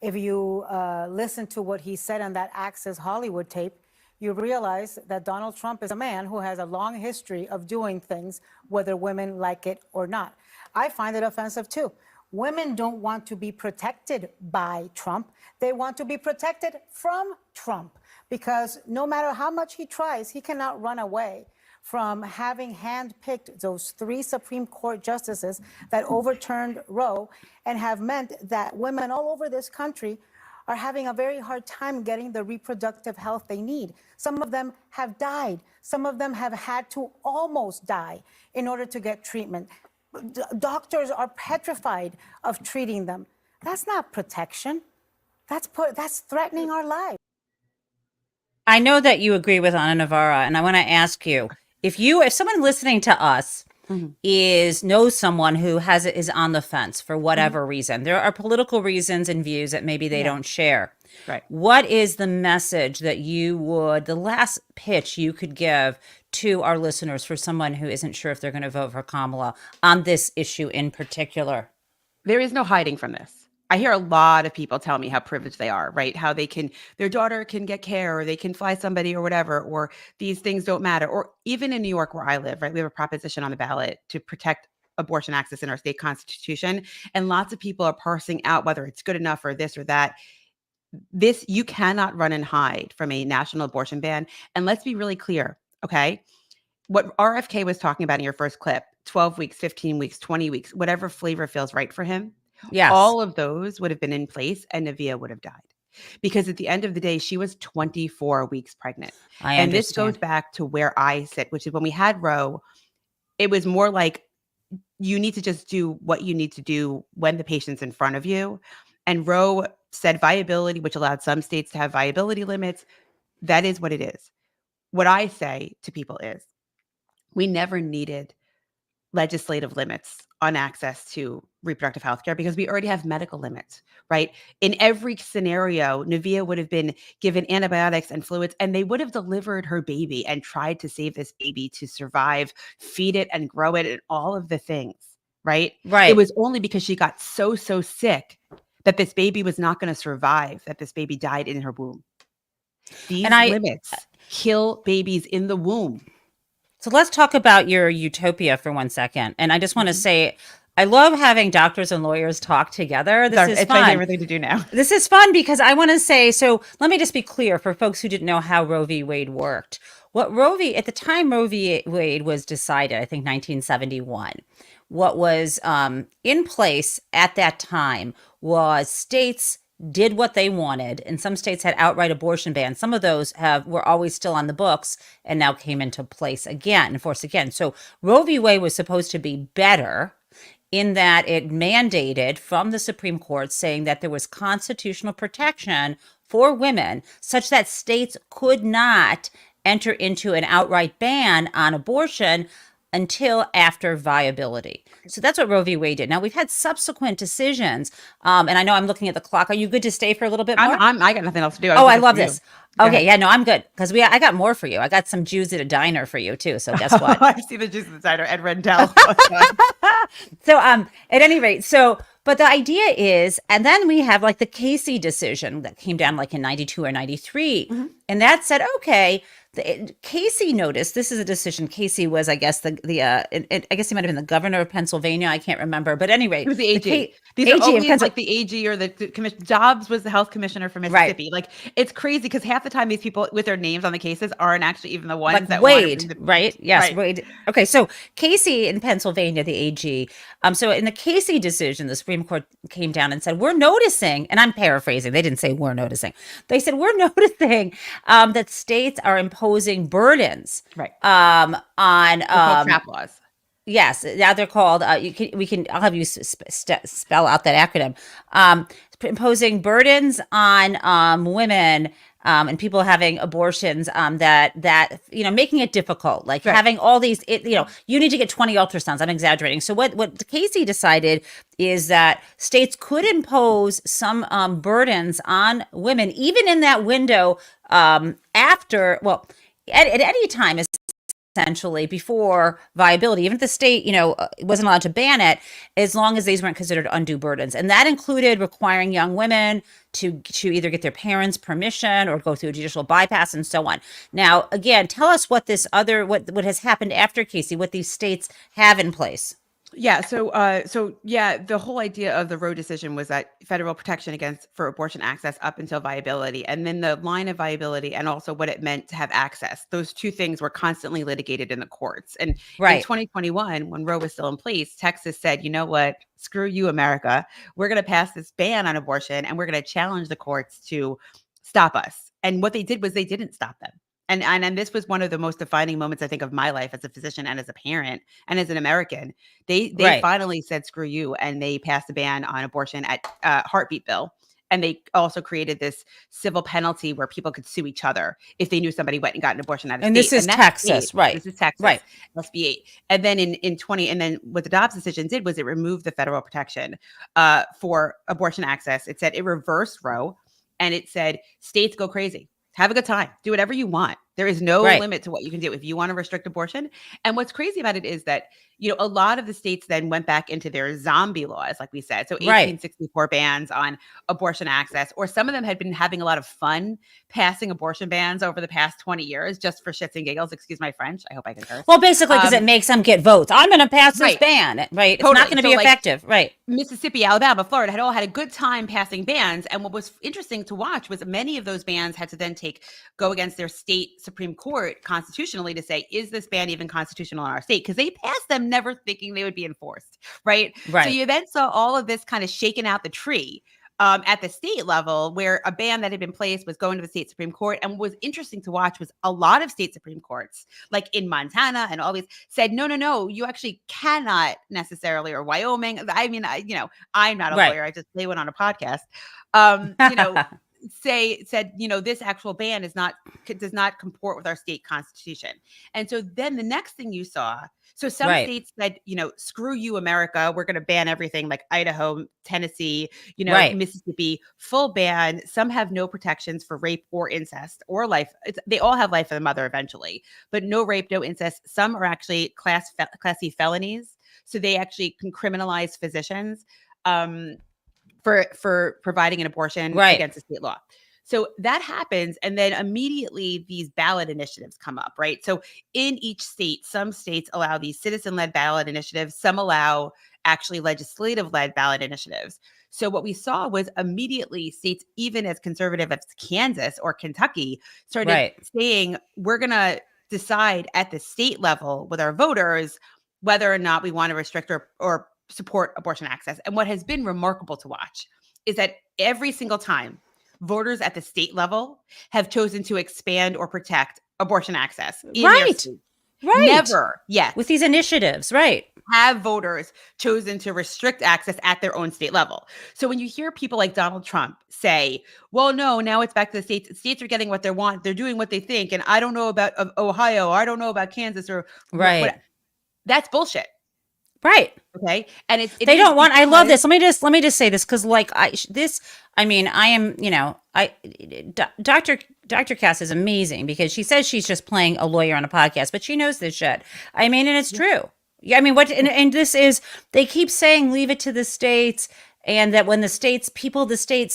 if you listen to what he said on that Access Hollywood tape, you realize that Donald Trump is a man who has a long history of doing things, whether women like it or not. I find it offensive, too. Women don't want to be protected by Trump. They want to be protected from Trump, because no matter how much he tries, he cannot run away from having handpicked those 3 Supreme Court justices that overturned Roe and have meant that women all over this country are having a very hard time getting the reproductive health they need. Some of them have died. Some of them have had to almost die in order to get treatment. Doctors are petrified of treating them. That's not protection. That's threatening our lives. I know that you agree with Ana Nevaeh, and I want to ask you, if someone listening to us knows someone who is on the fence for whatever reason, there are political reasons and views that maybe they don't share. Right. What is the message that the last pitch you could give to our listeners for someone who isn't sure if they're going to vote for Kamala on this issue in particular? There is no hiding from this. I hear a lot of people tell me how privileged they are, right? How their daughter can get care, or they can fly somebody or whatever, or these things don't matter. Or even in New York where I live, right? We have a proposition on the ballot to protect abortion access in our state constitution. And lots of people are parsing out whether it's good enough or this or that. You cannot run and hide from a national abortion ban. And let's be really clear, okay? What RFK was talking about in your first clip, 12 weeks, 15 weeks, 20 weeks, whatever flavor feels right for him. Yes. All of those would have been in place and Nevaeh would have died. Because at the end of the day, she was 24 weeks pregnant. I and understand. This goes back to where I sit, which is when we had Roe, it was more like you need to just do what you need to do when the patient's in front of you. And Roe said viability, which allowed some states to have viability limits. That is what it is. What I say to people is we never needed legislative limits on access to reproductive health care because we already have medical limits, right? In every scenario, Nevaeh would have been given antibiotics and fluids, and they would have delivered her baby and tried to save this baby to survive, feed it and grow it and all of the things, right? Right. It was only because she got so sick that this baby was not going to survive, that this baby died in her womb. These limits kill babies in the womb. So let's talk about your utopia for 1 second. And I just want to say, I love having doctors and lawyers talk together. This is it's fun. my favorite thing to do now. This is fun because I want to say, so let me just be clear for folks who didn't know how Roe v. Wade worked. At the time Roe v. Wade was decided, I think 1971, what was in place at that time was states did what they wanted, and some states had outright abortion bans. Some of those were always still on the books and now came into place again, enforced again. So Roe v. Wade was supposed to be better in that it mandated from the Supreme Court saying that there was constitutional protection for women such that states could not enter into an outright ban on abortion until after viability. So that's what Roe v. Wade did. Now we've had subsequent decisions, and I know I'm looking at the clock. Are you good to stay for a little bit more? I got nothing else to do. I love this. Go Okay, ahead. yeah, no, I'm good because I got more for you. I got some Jews at a diner for you too. So guess what? I see the Jews at the diner. Ed Rendell. So at any rate, but the idea is, and then we have like the Casey decision that came down like in 92 or 93, and that said, okay, Casey noticed, this is a decision. Casey was, I guess, I guess he might have been the governor of Pennsylvania. I can't remember, but anyway, it was the AG. These are AG always like the AG or the commission. Dobbs was the health commissioner for Mississippi. Right. Like it's crazy because half the time these people with their names on the cases aren't actually even the ones like that Wade, right? Yes, right. Wade. Okay, so Casey in Pennsylvania, the AG. So in the Casey decision, the Supreme Court came down and said, we're noticing, and I'm paraphrasing, they didn't say we're noticing. They said, we're noticing that states are imposing burdens on trap laws. Yes, now they're called. I'll have you spell out that acronym. Imposing burdens on women and people having abortions. That making it difficult, like having all these. You need to get 20 ultrasounds. I'm exaggerating. So what Casey decided is that states could impose some burdens on women, even in that window after. Well, at any time essentially before viability, even if the state, wasn't allowed to ban it, as long as these weren't considered undue burdens. And that included requiring young women to either get their parents' permission or go through a judicial bypass and so on. Now, again, tell us what what has happened after Casey, what these states have in place. Yeah. So the whole idea of the Roe decision was that federal protection for abortion access up until viability, and then the line of viability, and also what it meant to have access. Those two things were constantly litigated in the courts. And in 2021, when Roe was still in place, Texas said, you know what? Screw you, America. We're going to pass this ban on abortion, and we're going to challenge the courts to stop us. And what they did was they didn't stop them. And this was one of the most defining moments, I think, of my life as a physician and as a parent and as an American. They finally said, screw you. And they passed a ban on abortion at heartbeat bill. And they also created this civil penalty where people could sue each other if they knew somebody went and got an abortion out of state. And this is Texas, right? This is Texas, right? SB 8. And then and then what the Dobbs decision did was it removed the federal protection for abortion access. It said it reversed Roe, and it said states go crazy. Have a good time. Do whatever you want. There is no limit to what you can do if you want to restrict abortion. And what's crazy about it is that, a lot of the states then went back into their zombie laws, like we said. So 1864 bans on abortion access, or some of them had been having a lot of fun passing abortion bans over the past 20 years just for shits and giggles. Excuse my French. I hope I can curse. Well, basically, because it makes them get votes. I'm going to pass this ban, right? It's not going to be effective, right? Mississippi, Alabama, Florida had all had a good time passing bans. And what was interesting to watch was many of those bans had to then go against their state Supreme Court constitutionally to say, is this ban even constitutional in our state? Because they passed them never thinking they would be enforced, right? So you then saw all of this kind of shaking out the tree at the state level, where a ban that had been placed was going to the state Supreme Court. And what was interesting to watch was a lot of state Supreme Courts, like in Montana and all these, said, no, you actually cannot necessarily, or Wyoming. I mean, I'm not a lawyer. I just play one on a podcast. Said, this actual ban does not comport with our state constitution. And so then the next thing you saw, so some states said, screw you, America. We're going to ban everything, like Idaho, Tennessee, Mississippi, full ban. Some have no protections for rape or incest or life. They all have life of the mother eventually, but no rape, no incest. Some are actually class C felonies. So they actually can criminalize physicians for providing an abortion against a state law. So that happens. And then immediately these ballot initiatives come up, right? So in each state, some states allow these citizen-led ballot initiatives. Some allow actually legislative-led ballot initiatives. So what we saw was immediately states, even as conservative as Kansas or Kentucky, started saying, we're going to decide at the state level with our voters whether or not we want to restrict or support abortion access. And what has been remarkable to watch is that every single time voters at the state level have chosen to expand or protect abortion access in their Right. state. Right. Never yet with these initiatives, right? have voters chosen to restrict access at their own state level. So when you hear people like Donald Trump say, well, no, now it's back to the states. States are getting what they want. They're doing what they think. And I don't know about Ohio. Or I don't know about Kansas or Right. That's bullshit. Right. Okay. And they don't want, I love this. Let me just say this. Cause like I am, Dr. Cass is amazing because she says she's just playing a lawyer on a podcast, but she knows this shit. I mean, and it's true. Yeah. I mean, and this is, they keep saying, leave it to the states. And that when the states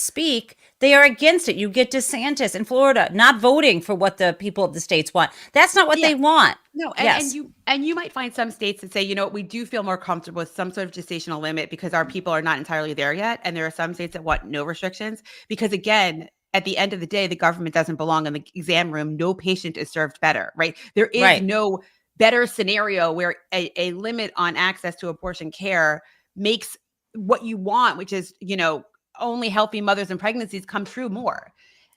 speak, they are against it. You get DeSantis in Florida not voting for what the people of the states want. That's not what they want. No, and you might find some states that say, we do feel more comfortable with some sort of gestational limit because our people are not entirely there yet. And there are some states that want no restrictions because, again, at the end of the day, the government doesn't belong in the exam room. No patient is served better, right? There is no better scenario where a limit on access to abortion care makes what you want, which is, only healthy mothers and pregnancies come true more.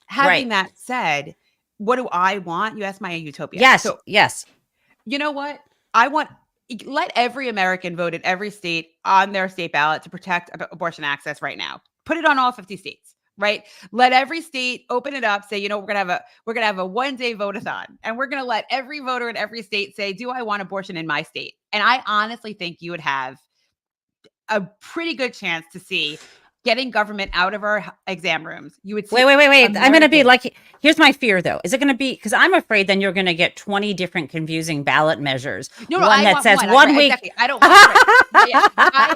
Having that said, what do I want? You asked my utopia. Yes. So, yes. You know what? Let every American vote in every state on their state ballot to protect abortion access right now. Put it on all 50 states, right? Let every state open it up, say, we're going to have a one-day vote-a-thon, and we're going to let every voter in every state say, do I want abortion in my state? And I honestly think you would have a pretty good chance to see getting government out of our exam rooms. You would see. Wait. I'm going to be like, here's my fear though. Is it going to be, because I'm afraid then you're going to get 20 different confusing ballot measures. No, one that says 1 week. Exactly. I don't want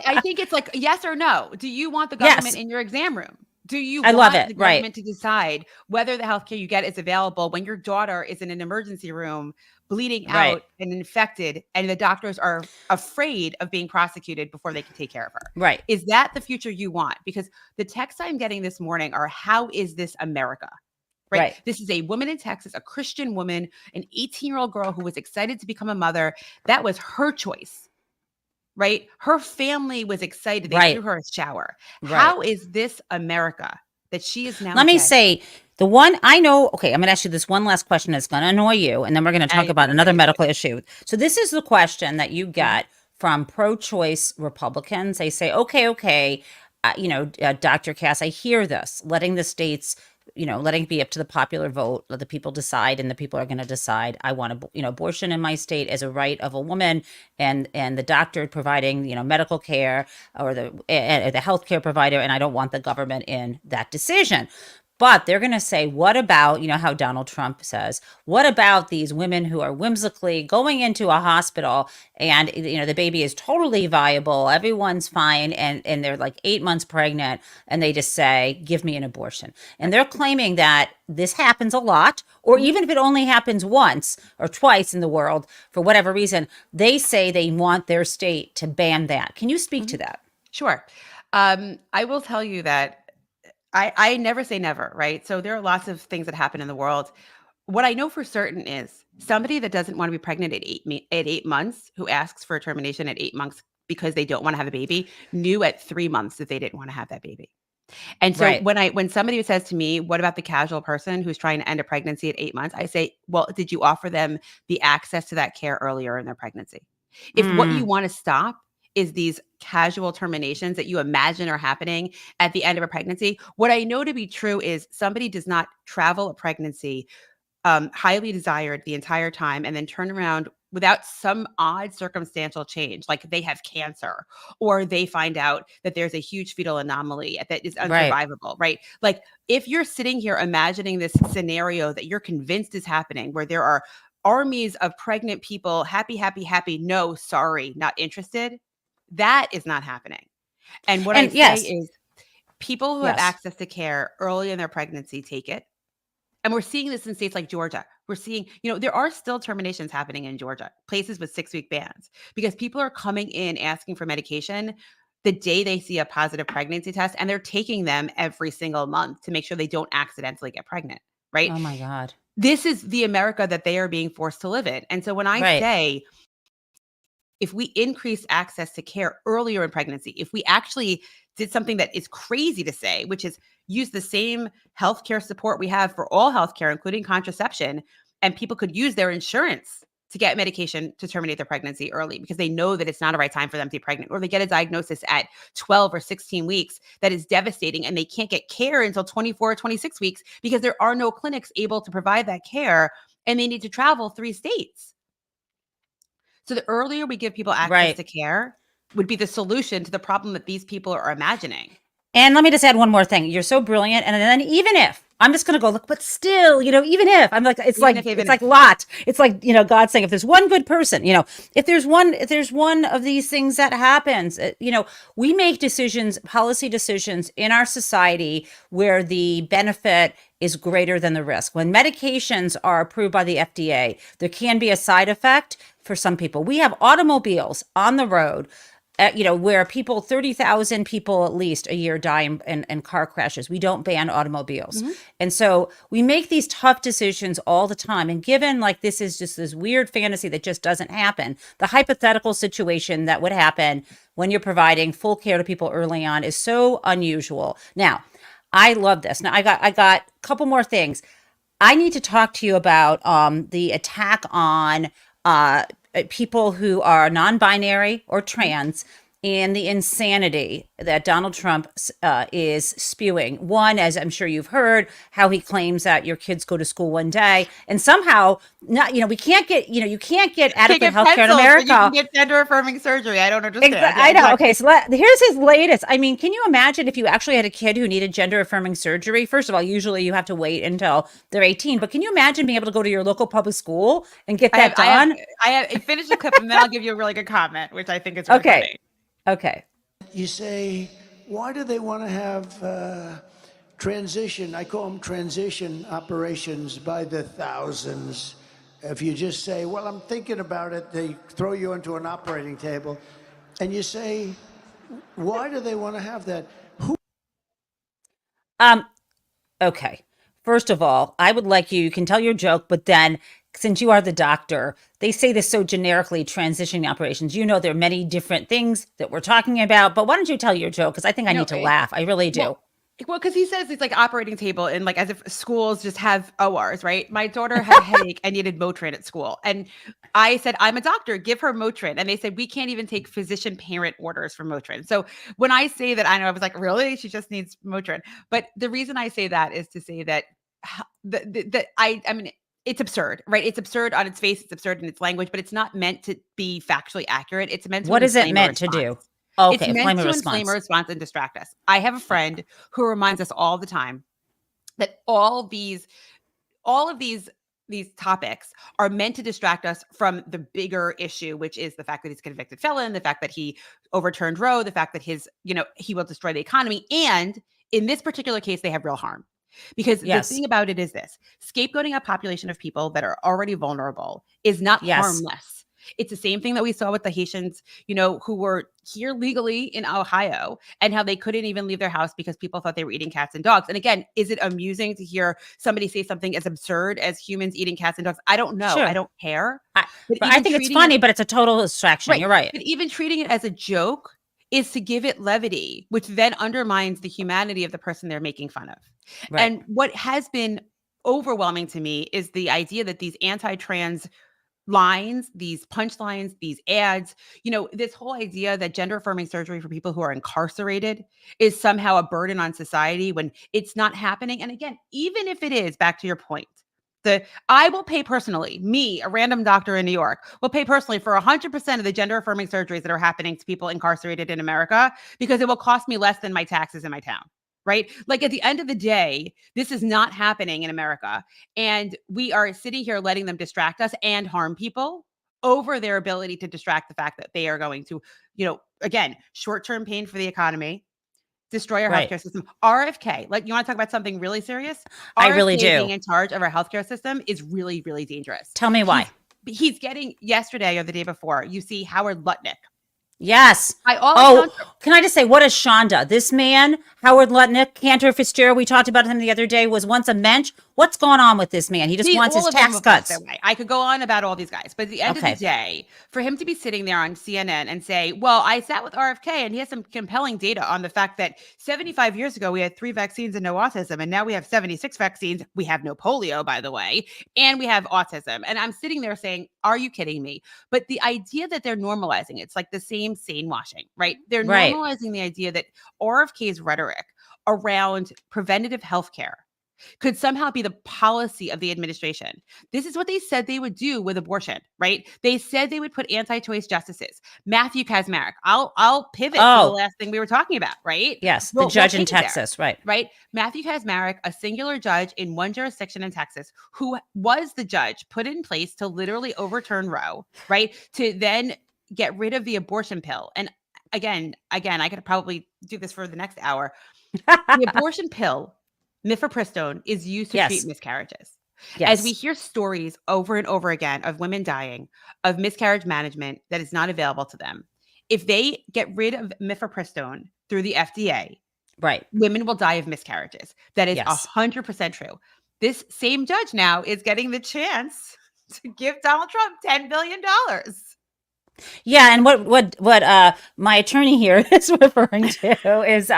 I think it's like yes or no. Do you want the government in your exam room? Do you want the government to decide whether the healthcare you get is available when your daughter is in an emergency room bleeding out and infected, and the doctors are afraid of being prosecuted before they can take care of her? Right. Is that the future you want? Because the texts I'm getting this morning are, how is this America? Right. This is a woman in Texas, a Christian woman, an 18-year-old girl who was excited to become a mother. That was her choice. Right. Her family was excited. They threw her a shower. How is this America that she is now? Let me say the one I know. Okay, I'm going to ask you this one last question that's going to annoy you. And then we're going to talk about another medical issue. So this is the question that you get from pro-choice Republicans. They say, okay, Dr. Cass, I hear this, letting the states, letting it be up to the popular vote, let the people decide, and the people are going to decide. I want abortion in my state as a right of a woman, and the doctor providing, medical care, or the healthcare provider, and I don't want the government in that decision. But they're going to say, what about, how Donald Trump says, what about these women who are whimsically going into a hospital and, the baby is totally viable, everyone's fine, and they're like 8 months pregnant, and they just say, give me an abortion. And they're claiming that this happens a lot, or even if it only happens once or twice in the world, for whatever reason, they say they want their state to ban that. Can you speak to that? Sure. I will tell you that I never say never, right? So there are lots of things that happen in the world. What I know for certain is somebody that doesn't want to be pregnant at 8 months, who asks for a termination at 8 months because they don't want to have a baby, knew at 3 months that they didn't want to have that baby. And so when somebody says to me, what about the casual person who's trying to end a pregnancy at 8 months? I say, well, did you offer them the access to that care earlier in their pregnancy? If what you want to stop is these casual terminations that you imagine are happening at the end of a pregnancy, what I know to be true is somebody does not travel a pregnancy highly desired the entire time and then turn around without some odd circumstantial change, like they have cancer or they find out that there's a huge fetal anomaly that is unsurvivable, right? Like if you're sitting here imagining this scenario that you're convinced is happening, where there are armies of pregnant people, happy, no, sorry, not interested, that is not happening. And what I say is people who have access to care early in their pregnancy take it. And we're seeing this in states like Georgia. We're seeing, there are still terminations happening in Georgia, places with 6-week bans, because people are coming in asking for medication the day they see a positive pregnancy test, and they're taking them every single month to make sure they don't accidentally get pregnant, right? Oh my God. This is the America that they are being forced to live in. And so when I say if we increase access to care earlier in pregnancy, if we actually did something that is crazy to say, which is use the same healthcare support we have for all healthcare, including contraception, and people could use their insurance to get medication to terminate their pregnancy early because they know that it's not a right time for them to be pregnant, or they get a diagnosis at 12 or 16 weeks that is devastating and they can't get care until 24 or 26 weeks because there are no clinics able to provide that care and they need to travel 3 states. So the earlier we give people access to care would be the solution to the problem that these people are imagining. And let me just add one more thing. You're so brilliant. And then even if, I'm just going to go, look, but still, even if, I'm like, it's like Lot. It's like, God saying, if there's one good person, if there's one of these things that happens, we make decisions, policy decisions in our society where the benefit is greater than the risk. When medications are approved by the FDA, there can be a side effect for some people. We have automobiles on the road, where 30,000 people at least a year die in car crashes. We don't ban automobiles. Mm-hmm. And so we make these tough decisions all the time. And given this is just this weird fantasy that just doesn't happen, the hypothetical situation that would happen when you're providing full care to people early on is so unusual. Now, I love this. Now, I got a couple more things. I need to talk to you about the attack on people who are non-binary or trans and the insanity that Donald Trump is spewing. One, as I'm sure you've heard, how he claims that your kids go to school one day and somehow not, we can't get, you can't get adequate healthcare in America. You can get gender affirming surgery. I don't understand. I know. Okay. So here's his latest. I mean, can you imagine if you actually had a kid who needed gender affirming surgery? First of all, usually you have to wait until they're 18, but can you imagine being able to go to your local public school and get that done? I have finish the clip and then I'll give you a really good comment, which I think is really funny. Okay. You say, why do they want to have transition? I call them transition operations by the thousands. If you just say, well, I'm thinking about it, they throw you into an operating table. And you say, why do they want to have that? Okay. First of all, I would like you can tell your joke, but then since you are the doctor, they say this so generically, transitioning operations. There are many different things that we're talking about, but why don't you tell your joke? Because I think I need to laugh. I really do. Well, because he says it's like operating table and as if schools just have ORs, right? My daughter had a headache and needed Motrin at school. And I said, I'm a doctor, give her Motrin. And they said, we can't even take physician parent orders for Motrin. So when I say that, I was like, really? She just needs Motrin. But the reason I say that is to say that I mean, it's absurd, right? It's absurd on its face. It's absurd in its language, but it's not meant to be factually accurate. It's meant to What is it meant to do? Oh, okay, it's meant to inflame a response and distract us. I have a friend who reminds us all the time that all of these topics are meant to distract us from the bigger issue, which is the fact that he's a convicted felon, the fact that he overturned Roe, the fact that he will destroy the economy. And in this particular case, they have real harm. Because the thing about it is this, scapegoating a population of people that are already vulnerable is not harmless. It's the same thing that we saw with the Haitians, who were here legally in Ohio and how they couldn't even leave their house because people thought they were eating cats and dogs. And again, is it amusing to hear somebody say something as absurd as humans eating cats and dogs? I don't know. Sure. I don't care. But I think it's funny, but it's a total distraction. Right. You're right. But even treating it as a joke is to give it levity, which then undermines the humanity of the person they're making fun of. Right. And what has been overwhelming to me is the idea that these anti-trans lines, these punchlines, these ads, this whole idea that gender affirming surgery for people who are incarcerated is somehow a burden on society when it's not happening. And again, even if it is, back to your point, I will pay personally, me, a random doctor in New York, will pay personally for 100% of the gender affirming surgeries that are happening to people incarcerated in America because it will cost me less than my taxes in my town. Right? At the end of the day, this is not happening in America. And we are sitting here letting them distract us and harm people over their ability to distract the fact that they are going to, again, short-term pain for the economy, destroy our healthcare system. RFK, you want to talk about something really serious? I really do. Being in charge of our healthcare system is really, really dangerous. Tell me why. He's getting, yesterday or the day before, you see Howard Lutnick, Yes. By all Oh, accounts, can I just say, what a Shonda. This man, Howard Lutnick, Cantor Fitzgerald, we talked about him the other day, was once a mensch. What's going on with this man? He just wants all his of them tax have passed cuts. away. I could go on about all these guys, but at the end of the day, for him to be sitting there on CNN and say, well, I sat with RFK and he has some compelling data on the fact that 75 years ago, we had 3 vaccines and no autism. And now we have 76 vaccines. We have no polio, by the way, and we have autism. And I'm sitting there saying, are you kidding me? But the idea that they're normalizing, it's like the same sane washing, right? They're normalizing the idea that RFK's rhetoric around preventative healthcare could somehow be the policy of the administration. This is what they said they would do with abortion, right? They said they would put anti-choice justices. Matthew Kacsmaryk. I'll pivot to the last thing we were talking about, right? Yes, the judge in Texas, right? Matthew Kacsmaryk, a singular judge in one jurisdiction in Texas, who was the judge put in place to literally overturn Roe, right? To then get rid of the abortion pill. And again, I could probably do this for the next hour. The abortion pill, mifepristone, is used to treat miscarriages. As we hear stories over and over again of women dying of miscarriage management that is not available to them, if they get rid of mifepristone through the FDA, women will die of miscarriages. That is 100% true. This same judge now is getting the chance to give Donald Trump $10 billion. Yeah, and what my attorney here is referring to is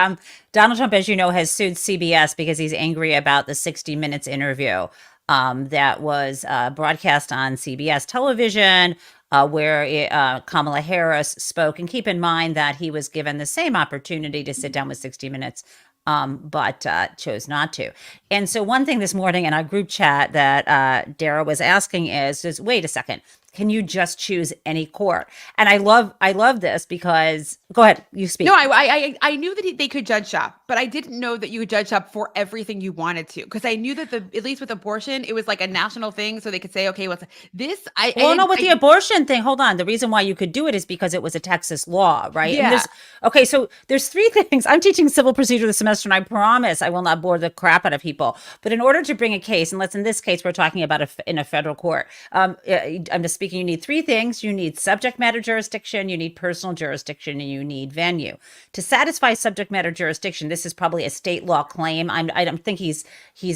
Donald Trump, as you know, has sued CBS because he's angry about the 60 Minutes interview that was broadcast on CBS television, where Kamala Harris spoke. And keep in mind that he was given the same opportunity to sit down with 60 Minutes, but chose not to. And so one thing this morning in our group chat that Dara was asking is wait a second. Can you just choose any court? And I love this because go ahead, you speak. No, I knew that they could judge shop, but I didn't know that you could judge shop for everything you wanted to. Because I knew that at least with abortion, it was like a national thing, so they could say, okay, what's this? The abortion thing. Hold on. The reason why you could do it is because it was a Texas law, right? Yeah. And so there's 3 things. I'm teaching civil procedure this semester, and I promise I will not bore the crap out of people. But in order to bring a case, and in this case, we're talking about in a federal court. I'm just speaking. You need 3 things. You need subject matter jurisdiction, you need personal jurisdiction, and you need venue. To satisfy subject matter jurisdiction, this is probably a state law claim. I don't think he's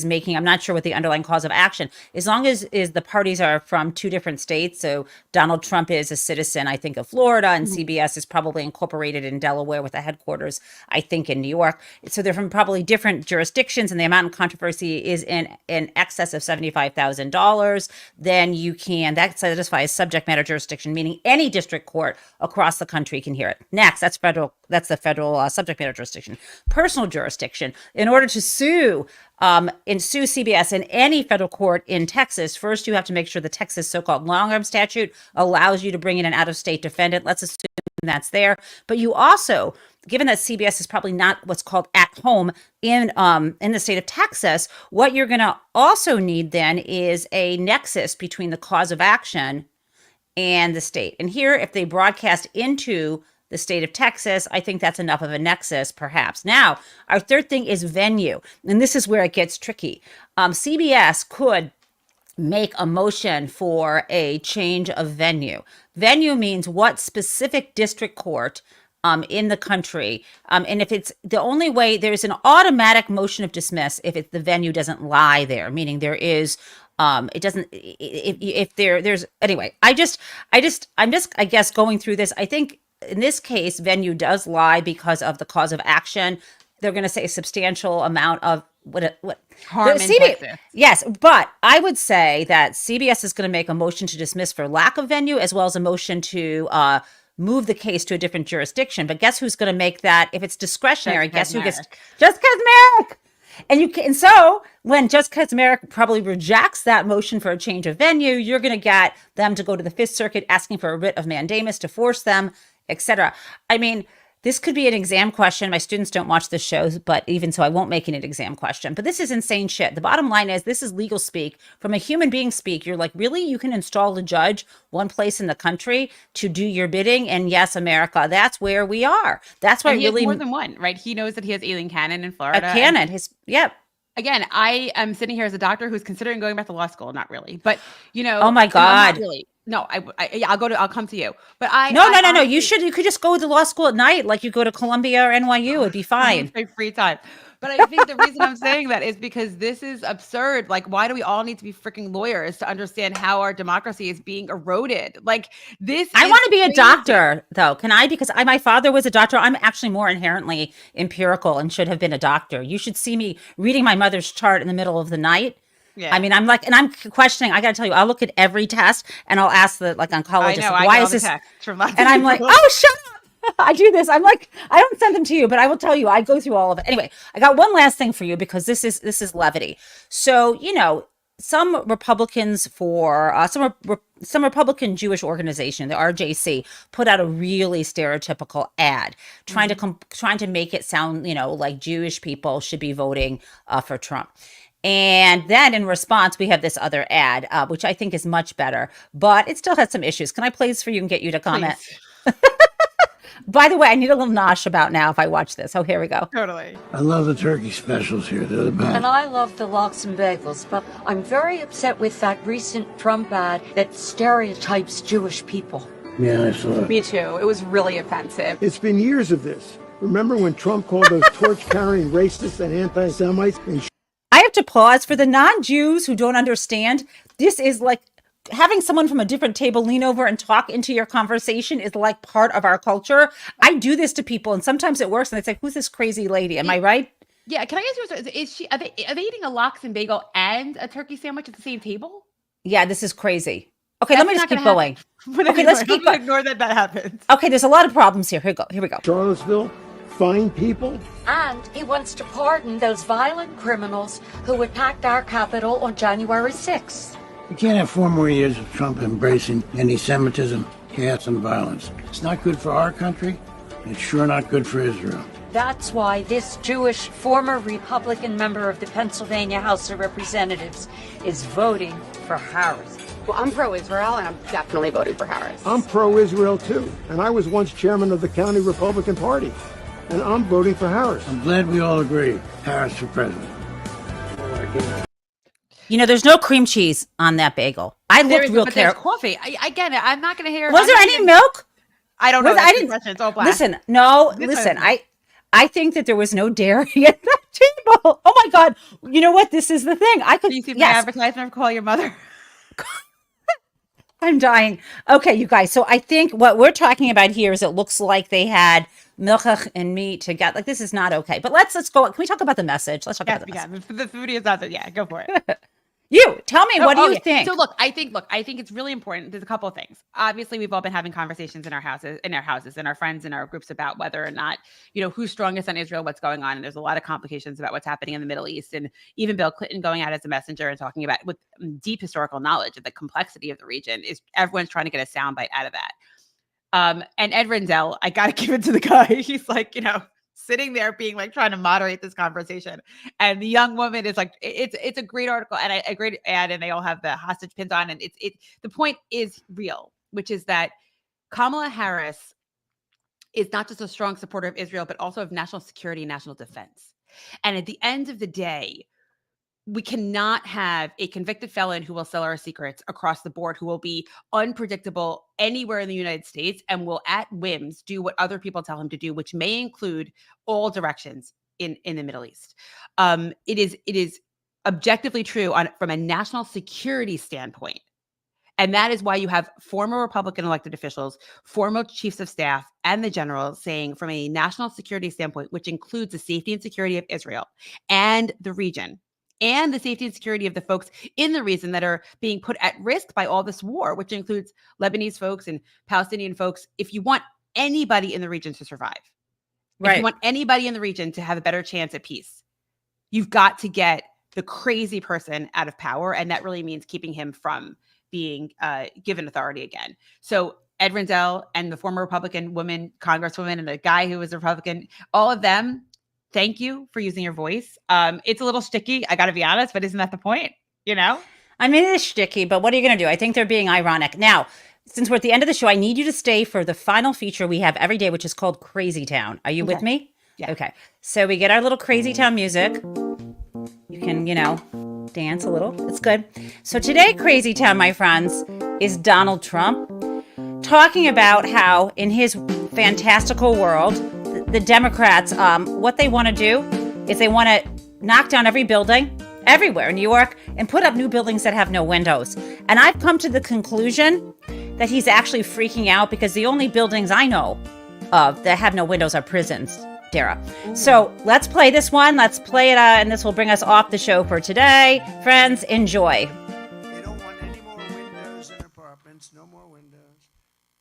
making, I'm not sure what the underlying cause of action. As long as the parties are from 2 different states, so Donald Trump is a citizen, I think, of Florida, and CBS is probably incorporated in Delaware with a headquarters, I think, in New York. So they're from probably different jurisdictions, and the amount of controversy is in excess of $75,000, then that satisfies subject matter jurisdiction, meaning any district court across the country can hear it. Next, that's the federal subject matter jurisdiction. Personal jurisdiction. In order to sue CBS in any federal court in Texas, first you have to make sure the Texas so-called long-arm statute allows you to bring in an out-of-state defendant. Let's assume that's there. But you also, given that CBS is probably not what's called at home in the state of Texas, what you're going to also need then is a nexus between the cause of action and the state. And here, if they broadcast into the state of Texas, I think that's enough of a nexus, perhaps. Now, our third thing is venue. And this is where it gets tricky. CBS could make a motion for a change of venue. Venue means what specific district court in the country. And if it's the only way, there's an automatic motion of dismiss if the venue doesn't lie there, meaning there is it doesn't, if there's, anyway, I'm just, I guess, going through this. I think in this case, venue does lie because of the cause of action. They're going to say a substantial amount of what harm in Texas. Yes, but I would say that CBS is going to make a motion to dismiss for lack of venue, as well as a motion to move the case to a different jurisdiction. But guess who's going to make that? If it's discretionary, guess who gets? Just Kacsmaryk. And so when Judge Kacsmaryk probably rejects that motion for a change of venue, you're going to get them to go to the Fifth Circuit asking for a writ of mandamus to force them, etc. I mean, this could be an exam question. My students don't watch the shows, but even so, I won't make it an exam question. But this is insane shit. The bottom line is this is legal speak. From a human being speak, you're like, really? You can install a judge one place in the country to do your bidding? And yes, America, that's where we are. That's why he really has more than one, right? He knows that he has alien canon in Florida. A canon. Yep. Again, I am sitting here as a doctor who's considering going back to law school. Not really, but oh my God. Not really. No, yeah, I'll come to you. But No. You could just go to law school at night, like you go to Columbia or NYU. It'd be fine. My free time. But I think the reason I'm saying that is because this is absurd. Like, why do we all need to be freaking lawyers to understand how our democracy is being eroded? Like, I want to be a doctor, though. Can I? Because my father was a doctor. I'm actually more inherently empirical and should have been a doctor. You should see me reading my mother's chart in the middle of the night. Yeah. I mean, I'm questioning. I got to tell you, I'll look at every test and I'll ask the oncologist, why is this? And I'm like, oh, shut up. I do this. I'm like, I don't send them to you, but I will tell you, I go through all of it. Anyway, I got one last thing for you because this is levity. So, some Republicans some Republican Jewish organization, the RJC, put out a really stereotypical ad trying to make it sound, like Jewish people should be voting for Trump. And then in response, we have this other ad, which I think is much better, but it still has some issues. Can I play this for you and get you to comment? By the way, I need a little nosh about now if I watch this. Oh, here we go. Totally. I love the turkey specials here. They're the best. And I love the lox and bagels, but I'm very upset with that recent Trump ad that stereotypes Jewish people. Yeah, I saw it. Me too. It was really offensive. It's been years of this. Remember when Trump called those torch-carrying racists and anti-Semites? I have to pause for the non-Jews who don't understand. This is like having someone from a different table lean over and talk into your conversation is like part of our culture. I do this to people and sometimes it works and it's like, who's this crazy lady? Am I right? Yeah. Can I ask you, are they eating a lox and bagel and a turkey sandwich at the same table? Yeah, this is crazy. Okay, let me just keep going. Okay, let's keep going. Ignore that happens. Okay, there's a lot of problems here. Here we go. Charlottesville, fine people. And he wants to pardon those violent criminals who attacked our Capitol on January 6th. We can't have 4 more years of Trump embracing anti-Semitism, chaos, and violence. It's not good for our country, and it's sure not good for Israel. That's why this Jewish former Republican member of the Pennsylvania House of Representatives is voting for Harris. Well, I'm pro-Israel, and I'm definitely voting for Harris. I'm pro-Israel, too, and I was once chairman of the county Republican Party, and I'm voting for Harris. I'm glad we all agree. Harris for president. There's no cream cheese on that bagel. I looked real careful. There's coffee. I get it. I'm not going to hear. Was there any milk? I don't know. I didn't. It's all black. Listen. I think that there was no dairy at that table. Oh my God. You know what? This is the thing. I could. Do you see my advertisement for Call Your Mother? I'm dying. Okay, you guys. So I think what we're talking about here is it looks like they had milchach and meat together. Like, this is not okay. But let's go. Can we talk about the message? Let's talk about the message. The foodie is not that. Yeah, go for it. You tell me, what do you think? So look, I think it's really important. There's a couple of things. Obviously, we've all been having conversations in our houses, and our friends and our groups about whether or not, who's strongest on Israel, what's going on. And there's a lot of complications about what's happening in the Middle East. And even Bill Clinton going out as a messenger and talking about with deep historical knowledge of the complexity of the region is everyone's trying to get a soundbite out of that. And Ed Rendell, I got to give it to the guy. He's like, sitting there being like trying to moderate this conversation. And the young woman is like, it's a great article and a great ad, and they all have the hostage pins on. And the point is real, which is that Kamala Harris is not just a strong supporter of Israel, but also of national security and national defense. And at the end of the day, we cannot have a convicted felon who will sell our secrets across the board, who will be unpredictable anywhere in the United States and will at whims do what other people tell him to do, which may include all directions in the Middle East. It is objectively true from a national security standpoint. And that is why you have former Republican elected officials, former chiefs of staff, and the generals saying from a national security standpoint, which includes the safety and security of Israel and the region, and the safety and security of the folks in the region that are being put at risk by all this war, which includes Lebanese folks and Palestinian folks. If you want anybody in the region to survive, if you want anybody in the region to have a better chance at peace, you've got to get the crazy person out of power. And that really means keeping him from being given authority again. So Ed Rendell and the former Republican woman, Congresswoman, and the guy who was a Republican, all of them, thank you for using your voice. It's a little sticky, I got to be honest, but isn't that the point? I mean, it is sticky, but what are you going to do? I think they're being ironic. Now, since we're at the end of the show, I need you to stay for the final feature we have every day, which is called Crazy Town. Are you with me? Yeah. Okay. So we get our little Crazy Town music. You can, dance a little. It's good. So today, Crazy Town, my friends, is Donald Trump talking about how in his fantastical world, the Democrats, what they want to do is they want to knock down every building everywhere in New York and put up new buildings that have no windows. And I've come to the conclusion that he's actually freaking out because the only buildings I know of that have no windows are prisons, Dara. So let's play this one. Let's play it, and this will bring us off the show for today. Friends, enjoy. They don't want any more windows in apartments, no more windows.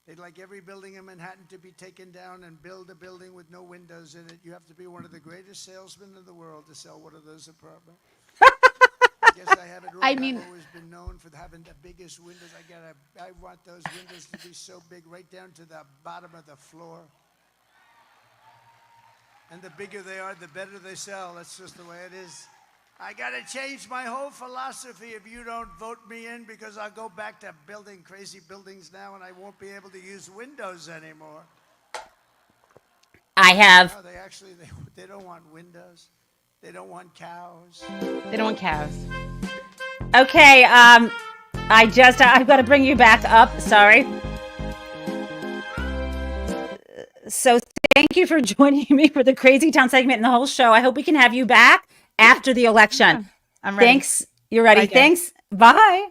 They'd like every building in Manhattan to be taken down and build a building with no windows in it. You have to be one of the greatest salesmen in the world to sell one of those apartments. I guess I have it wrong. I mean- I've always been known for having the biggest windows. I want those windows to be so big, right down to the bottom of the floor. And the bigger they are, the better they sell. That's just the way it is. I got to change my whole philosophy if you don't vote me in, because I'll go back to building crazy buildings now and I won't be able to use windows anymore. I have. No, they don't want windows. They don't want cows. They don't want cows. Okay, I've got to bring you back up. Sorry. So thank you for joining me for the Crazy Town segment and the whole show. I hope we can have you back after the election. I'm ready. Thanks. You're ready. Bye, guys. Thanks. Bye.